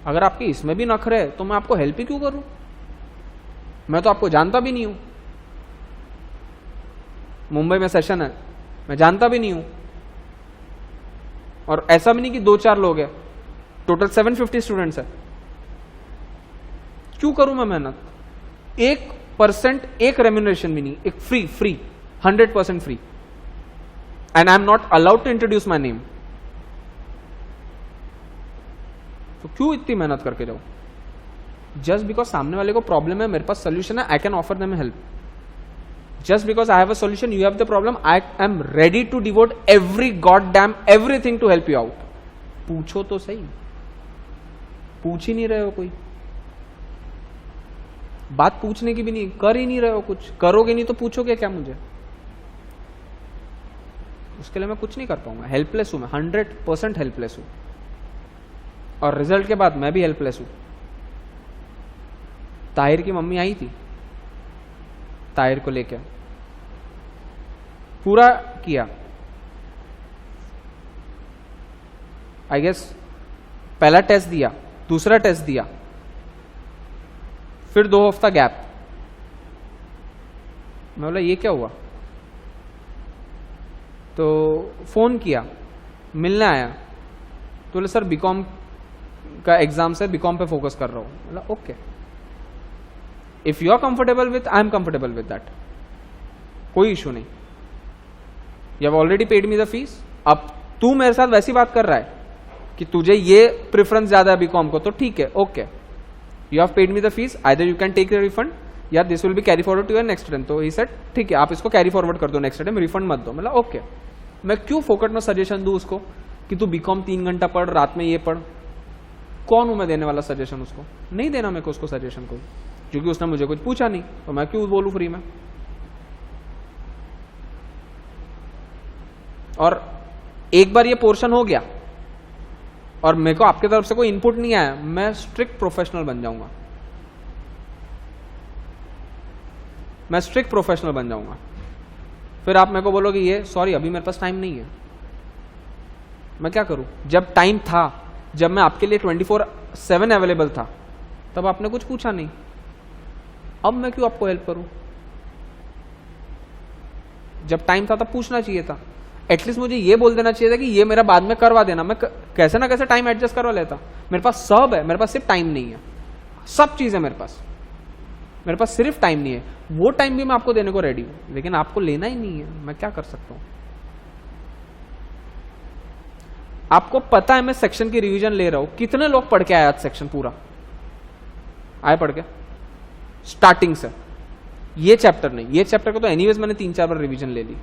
अगर आपके इसमें भी नखरे है तो मैं आपको हेल्प ही क्यों करूं? मैं तो आपको जानता भी नहीं हूं। मुंबई में सेशन है, मैं जानता भी नहीं हूं, और ऐसा भी नहीं कि 2-4 लोग हैं, टोटल 750 स्टूडेंट्स है। क्यों करूं मैं मेहनत? 1% एक रेम्यूनरेशन भी नहीं, एक free 100% free, and I am not allowed to introduce my name. तो क्यों इतनी मेहनत करके जाऊं? जस्ट बिकॉज सामने वाले को प्रॉब्लम है, मेरे पास सोल्यूशन है, I can offer them help. Just because I have a solution, you have the problem, I am ready to devote every god damn everything to help you out. पूछो तो सही, पूछ ही नहीं रहे हो कोई बात, पूछने की भी नहीं, कर ही नहीं रहे हो कुछ। करोगे नहीं तो पूछोगे क्या मुझे? उसके लिए मैं कुछ नहीं कर पाऊंगा, हेल्पलेस हूं मैं, 100% हेल्पलेस हूं, और रिजल्ट के बाद मैं भी हेल्पलेस हूं। ताहिर की मम्मी आई थी, ताहिर को लेकर पूरा किया, आई गेस पहला टेस्ट दिया, दूसरा टेस्ट दिया, फिर 2 हफ्ता गैप। मैं बोला ये क्या हुआ? तो फोन किया, मिलने आया, तो बोले सर बीकॉम का एग्जाम से बीकॉम पे फोकस कर रहा हूं। बोला okay, if you are comfortable with, I am comfortable with that, कोई इशू नहीं। You have already paid me the fees, अब तू मेरे साथ वैसी बात कर रहा है कि तुझे ये प्रेफरेंस ज्यादा है बीकॉम को, तो ठीक है, okay, you have paid me the fees, either you can take the refund या this will be carry forward to your next time. तो ही सेड ठीक है, आप इसको कैरी फॉरवर्ड कर दो नेक्स्ट टाइम, रिफंड मत दो। मतलब ओके, मैं क्यों फोकट में सजेशन दूं उसको कि तू बीकॉम 3 घंटा पढ़, रात में ये पढ़। कौन हूं मैं देने वाला सजेशन उसको? नहीं देना मेरे को उसको सजेशन कोई, क्योंकि उसने मुझे कुछ पूछा नहीं, तो मैं क्यों बोलूं फ्री में। और एक बार ये पोर्शन हो गया और मेरे को आपके तरफ से कोई इनपुट नहीं आया, मैं स्ट्रिक्ट प्रोफेशनल बन जाऊंगा, मैं स्ट्रिक्ट प्रोफेशनल बन जाऊंगा। फिर आप मेरे को बोलोगे ये सॉरी अभी मेरे पास टाइम नहीं है, मैं क्या करूं? जब टाइम था, जब मैं आपके लिए 24/7 अवेलेबल था, तब आपने कुछ पूछा नहीं, अब मैं क्यों आपको हेल्प करूं? जब टाइम था तब पूछना चाहिए था, एटलीस्ट मुझे ये बोल देना चाहिए था कि ये मेरा बाद में करवा देना, मैं कैसे ना कैसे टाइम एडजस्ट करवा लेता। मेरे पास सब है, मेरे पास सिर्फ टाइम नहीं है, सब चीज है मेरे पास सिर्फ टाइम नहीं है। वो टाइम भी मैं आपको देने को रेडी हूं, लेकिन आपको लेना ही नहीं है, मैं क्या कर सकता हूं? आपको पता है मैं सेक्शन की रिवीजन ले रहा हूं, कितने लोग पढ़ के आए आज सेक्शन पूरा? आए पढ़ के स्टार्टिंग से? ये चैप्टर नहीं, ये चैप्टर को तो एनीवेज मैंने 3-4 बार रिवीजन ले ली।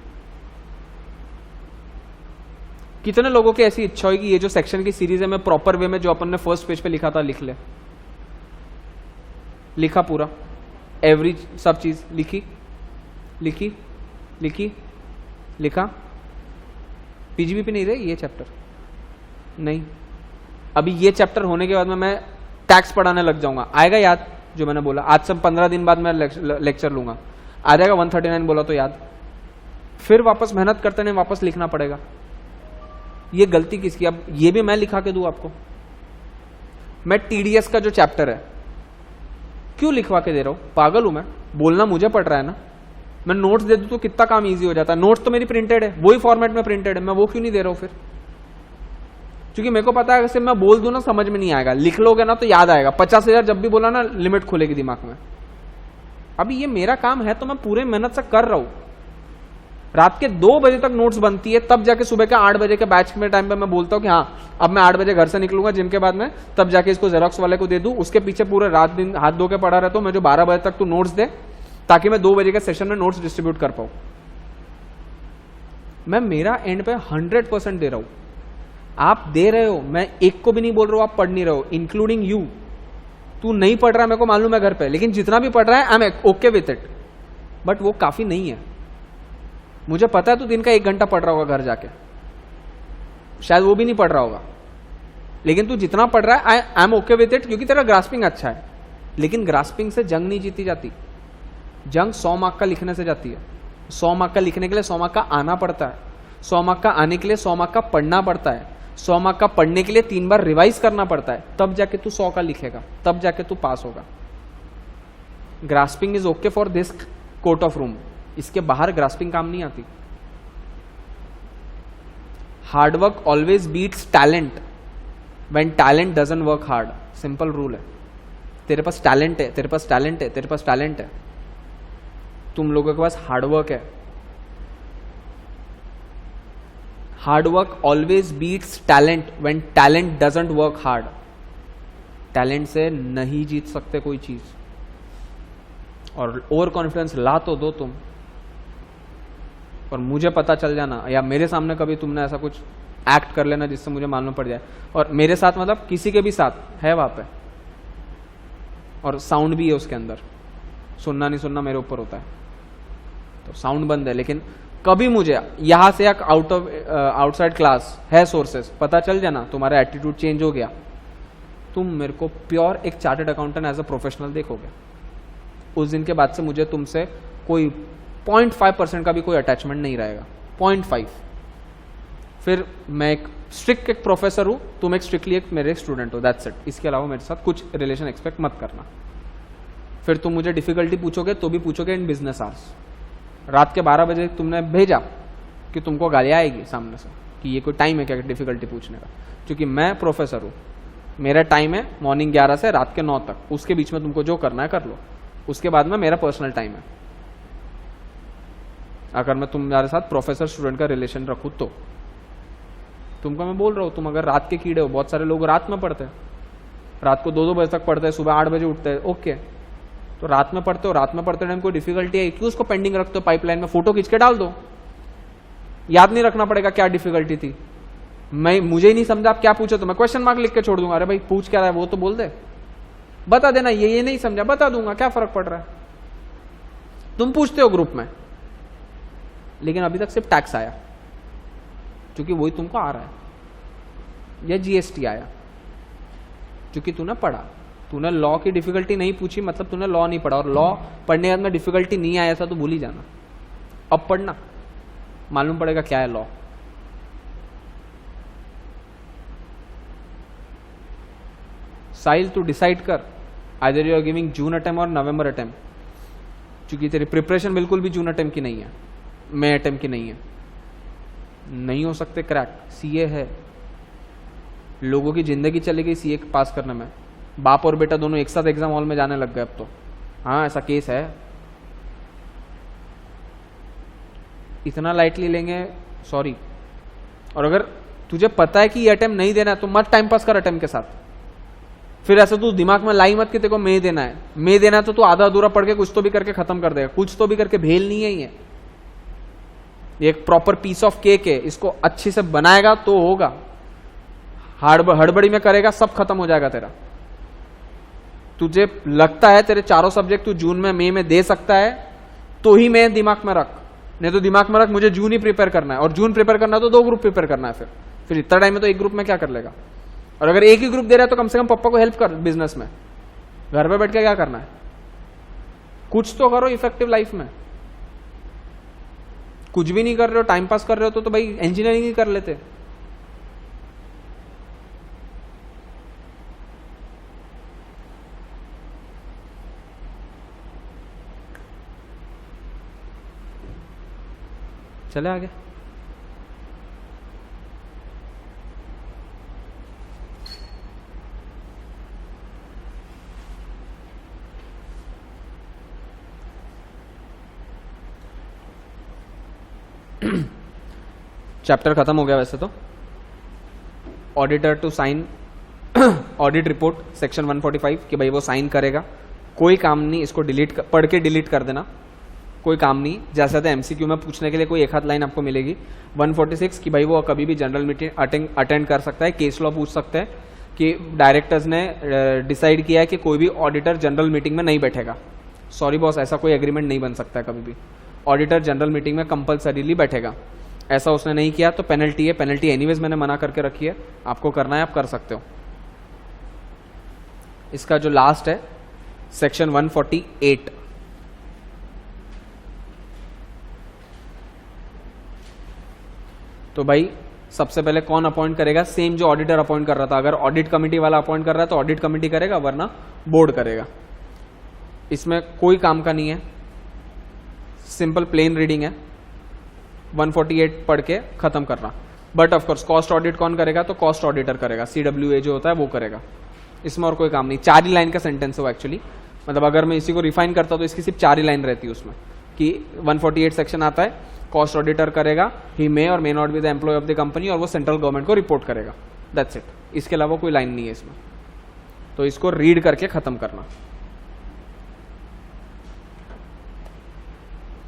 कितने लोगों की ऐसी इच्छा होगी ये जो सेक्शन की सीरीज है मैं प्रॉपर वे में जो अपन ने फर्स्ट पेज पे लिखा था लिख ले? लिखा पूरा, एवरी सब चीज लिखा। पीजीबी पे नहीं रहे ये चैप्टर नहीं। अभी ये चैप्टर होने के बाद में मैं टैक्स पढ़ाने लग जाऊंगा, आएगा याद जो मैंने बोला? आज से 15 दिन बाद मैं लेक्चर लूंगा, आ जाएगा 139 बोला तो याद। फिर वापस मेहनत करते नहीं, वापस लिखना पड़ेगा। ये गलती किसकी? अब ये भी मैं लिखा के दूं आपको? मैं टीडीएस का जो चैप्टर है क्यों लिखवा के दे रहा हूं? पागल हूं मैं? बोलना मुझे पड़ रहा है ना, मैं नोट्स दे दूं तो कितना काम इजी हो जाता है। नोट्स तो मेरी प्रिंटेड है, वही फॉर्मेट में प्रिंटेड है, मैं वो क्यों नहीं दे रहा हूं फिर? क्योंकि मेरे को पता है सिर्फ मैं बोल दूं ना समझ में नहीं आएगा, लिख लोगे ना तो याद आएगा। 50,000 जब भी बोला ना लिमिट खुलेगी दिमाग में। अभी ये मेरा काम है तो मैं पूरे मेहनत से कर रहा हूं। रात के 2 बजे तक नोट्स बनती है, तब जाके सुबह के 8 बजे के बैच में टाइम पे मैं बोलता हूं कि हाँ अब मैं 8 बजे घर से निकलूंगा जिम के बाद में, तब जाके इसको जेरोक्स वाले को दे दूं। उसके पीछे पूरे रात दिन हाथ धो के पड़ा रहता हूं मैं, जो 12 बजे तक तू नोट्स दे, ताकि मैं 2 बजे के सेशन में नोट्स डिस्ट्रीब्यूट कर पाऊं। मैं मेरा एंड पे 100% दे रहा हूं। आप दे रहे हो, मैं एक को भी नहीं बोल रहा हूं आप पढ़ नहीं रहे हो, इंक्लूडिंग यू। तू नहीं पढ़ रहा है मेरे को मालूम है घर पे, लेकिन जितना भी पढ़ रहा है I M okay with it, but वो काफी नहीं है। मुझे पता है तू दिन का 1 घंटा पढ़ रहा होगा घर जाके, शायद वो भी नहीं पढ़ रहा होगा, लेकिन तू जितना पढ़ रहा है I M okay with it, क्योंकि तेरा ग्रास्पिंग अच्छा है। लेकिन ग्रास्पिंग से जंग नहीं जीती जाती, जंग 100 मार्क का लिखने से जाती है। 100 मार्क का लिखने के लिए 100 मार्क का आना पड़ता है, 100 मार्क का आने के लिए 100 मार्क का पढ़ना पड़ता है, 100 मार्क का पढ़ने के लिए 3 बार रिवाइज करना पड़ता है, तब जाके तू 100 का लिखेगा, तब जाके तू पास होगा। Grasping is okay for this court of room, इसके बाहर ग्रास्पिंग काम नहीं आती। Hard work always beats talent when talent doesn't work hard, simple rule है। तेरे पास टैलेंट है, तेरे पास टैलेंट है, तेरे पास टैलेंट है, तुम लोगों के पास हार्डवर्क है। Hard work always beats talent when talent doesn't work hard. Talent से नहीं जीत सकते कोई चीज, और ओवर कॉन्फिडेंस ला तो दो तुम, और मुझे पता चल जाना या मेरे सामने कभी तुमने ऐसा कुछ एक्ट कर लेना जिससे मुझे मालूम पड़ जाए। और मेरे साथ मतलब किसी के भी साथ है वहां पे, और साउंड भी है उसके अंदर, सुनना नहीं सुनना मेरे ऊपर होता है, तो साउंड बंद है, लेकिन कभी मुझे यहां से आउटसाइड क्लास है सोर्सेस पता चल जाना, तुम्हारा एटीट्यूड चेंज हो गया, तुम मेरे को प्योर एक chartered accountant as a professional देखोगे। उस दिन के बाद से मुझे तुमसे कोई 0.5% का भी कोई अटैचमेंट नहीं रहेगा, 0.5। फिर मैं एक स्ट्रिक्ट एक प्रोफेसर हूं, तुम एक स्ट्रिक्टली एक मेरे स्टूडेंट हो, दैट्स इट। इसके अलावा मेरे साथ कुछ रिलेशन एक्सपेक्ट मत करना। फिर तुम मुझे डिफिकल्टी पूछोगे तो भी पूछोगे इन बिजनेस आवर्स। रात के 12 बजे तुमने भेजा कि तुमको गालियां आएगी सामने से कि ये कोई टाइम है क्या डिफिकल्टी पूछने का, क्योंकि मैं प्रोफेसर हूं, मेरा टाइम है मॉर्निंग 11 से रात के 9 तक, उसके बीच में तुमको जो करना है कर लो, उसके बाद में मेरा पर्सनल टाइम है। अगर मैं तुम्हारे साथ प्रोफेसर स्टूडेंट का रिलेशन रखूं तो तुमको मैं बोल रहा हूँ, तुम अगर रात के कीड़े हो, बहुत सारे लोग रात में पढ़ते हैं, रात को 2-2 बजे तक पढ़ते हैं, सुबह 8 बजे उठते हैं, ओके, तो रात में पढ़ते हो, रात में पढ़ते टाइम कोई डिफिकल्टी है, क्यों उसको पेंडिंग रखते हो पाइपलाइन में, फोटो खींच के डाल दो, याद नहीं रखना पड़ेगा क्या डिफिकल्टी थी। मुझे ही नहीं समझा आप क्या पूछे तो मैं क्वेश्चन मार्क लिख के छोड़ दूंगा, अरे भाई पूछ क्या रहा है वो तो बोल दे, बता देना ये नहीं समझा, बता दूंगा, क्या फर्क पड़ रहा है। तुम पूछते हो ग्रुप में, लेकिन अभी तक सिर्फ टैक्स आया, क्योंकि वही तुमको आ रहा है, या जीएसटी आया क्योंकि तूने पढ़ा। तूने लॉ की डिफिकल्टी नहीं पूछी, मतलब तूने लॉ नहीं पढ़ा, और लॉ पढ़ने के बाद में डिफिकल्टी नहीं आया था तो भूल ही जाना, अब पढ़ना, मालूम पड़ेगा क्या है लॉ। साहिल तू डिसाइड कर, either you are giving June attempt और नवंबर अटेम्प्ट, क्योंकि तेरी प्रिपरेशन बिल्कुल भी जून अटेम्प्ट की नहीं है, मई अटेम्प्ट की नहीं है, नहीं हो सकते क्रैक। सीए है, लोगों की जिंदगी चली गई सीए पास करने में, बाप और बेटा दोनों एक साथ एग्जाम हॉल में जाने लग गए अब तो, हाँ ऐसा केस है। इतना लाइटली लेंगे, सॉरी। और अगर तुझे पता है कि ये अटेम्प्ट नहीं देना है तो मत टाइम पास कर अटेम्प्ट के साथ, फिर ऐसा तू दिमाग में लाई मत कि तेरे को मई देना है, मई देना है तो तू आधा अधूरा पढ़ के कुछ तो भी करके खत्म कर देगा, कुछ तो भी करके भेल नहीं है ये एक प्रॉपर पीस ऑफ केक है, इसको अच्छे से बनाएगा तो होगा, हड़बड़ी में करेगा सब खत्म हो जाएगा तेरा। तुझे लगता है तेरे चारों सब्जेक्ट तू जून में मई में दे सकता है तो ही मैं दिमाग में रख, नहीं तो दिमाग में रख मुझे जून ही प्रिपेयर करना है, और जून प्रिपेयर करना है तो 2 ग्रुप प्रिपेयर करना है, फिर इतना टाइम में तो एक ग्रुप में क्या कर लेगा। और अगर एक ही ग्रुप दे रहा है तो कम से कम पापा को हेल्प कर बिजनेस में, घर पे बैठ के क्या करना है, कुछ तो करो इफेक्टिव लाइफ में। कुछ भी नहीं कर रहे हो, टाइम पास कर रहे हो तो भाई इंजीनियरिंग ही कर लेते। चले आगे। चैप्टर खत्म हो गया वैसे तो। Auditor to sign audit report section 145 कि भाई वो साइन करेगा, कोई काम नहीं, इसको पढ़ के डिलीट कर देना, कोई काम नहीं। जैसा था एमसीक्यू में पूछने के लिए कोई एक आध लाइन आपको मिलेगी। 146 कि भाई वो कभी भी जनरल मीटिंग अटेंड कर सकता है, केस लॉ पूछ सकते हैं कि डायरेक्टर्स ने डिसाइड किया है कि कोई भी ऑडिटर जनरल मीटिंग में नहीं बैठेगा। सॉरी बॉस, ऐसा कोई एग्रीमेंट नहीं बन सकता है कभी भी। ऑडिटर जनरल मीटिंग में कंपल्सरीली बैठेगा, ऐसा उसने नहीं किया तो पेनल्टी है। पेनल्टी एनीवेज मैंने मना करके रखी है, आपको करना है आप कर सकते हो। इसका जो लास्ट है सेक्शन 148, तो भाई सबसे पहले कौन अपॉइंट करेगा, सेम जो ऑडिटर अपॉइंट कर रहा था। अगर ऑडिट कमिटी वाला अपॉइंट कर रहा है तो ऑडिट कमिटी करेगा, वरना बोर्ड करेगा। इसमें कोई काम का नहीं है, सिंपल प्लेन रीडिंग है, 148 पढ़ के खत्म करना। बट ऑफकोर्स कॉस्ट ऑडिट कौन करेगा, तो कॉस्ट ऑडिटर करेगा, CWA जो होता है वो करेगा। इसमें और कोई काम नहीं, 4 ही लाइन का सेंटेंस है वो एक्चुअली। मतलब अगर मैं इसी को रिफाइन करता तो इसकी सिर्फ 4 ही लाइन रहती है उसमें कि 148 सेक्शन आता है, कॉस्ट ऑडिटर करेगा, ही मे और may not be the employ of the company, और वो सेंट्रल गवर्नमेंट को रिपोर्ट करेगा, दैट्स इट। इसके अलावा कोई लाइन नहीं है इसमें, तो इसको रीड करके खत्म करना।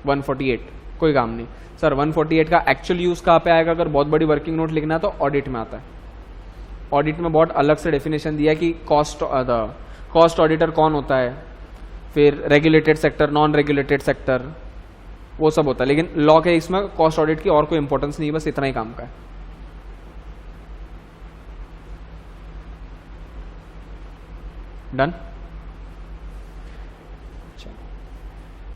148 कोई काम नहीं। सर 148 का एक्चुअल यूज कहाँ पे आएगा, अगर बहुत बड़ी वर्किंग नोट लिखना है तो ऑडिट में आता है। ऑडिट में बहुत अलग से डेफिनेशन दिया है कि कॉस्ट ऑडिटर कौन होता है, फिर regulated sector, non regulated sector, वो सब होता है। लेकिन लॉ के इसमें कॉस्ट ऑडिट की और कोई इंपॉर्टेंस नहीं है, बस इतना ही काम का है। डन।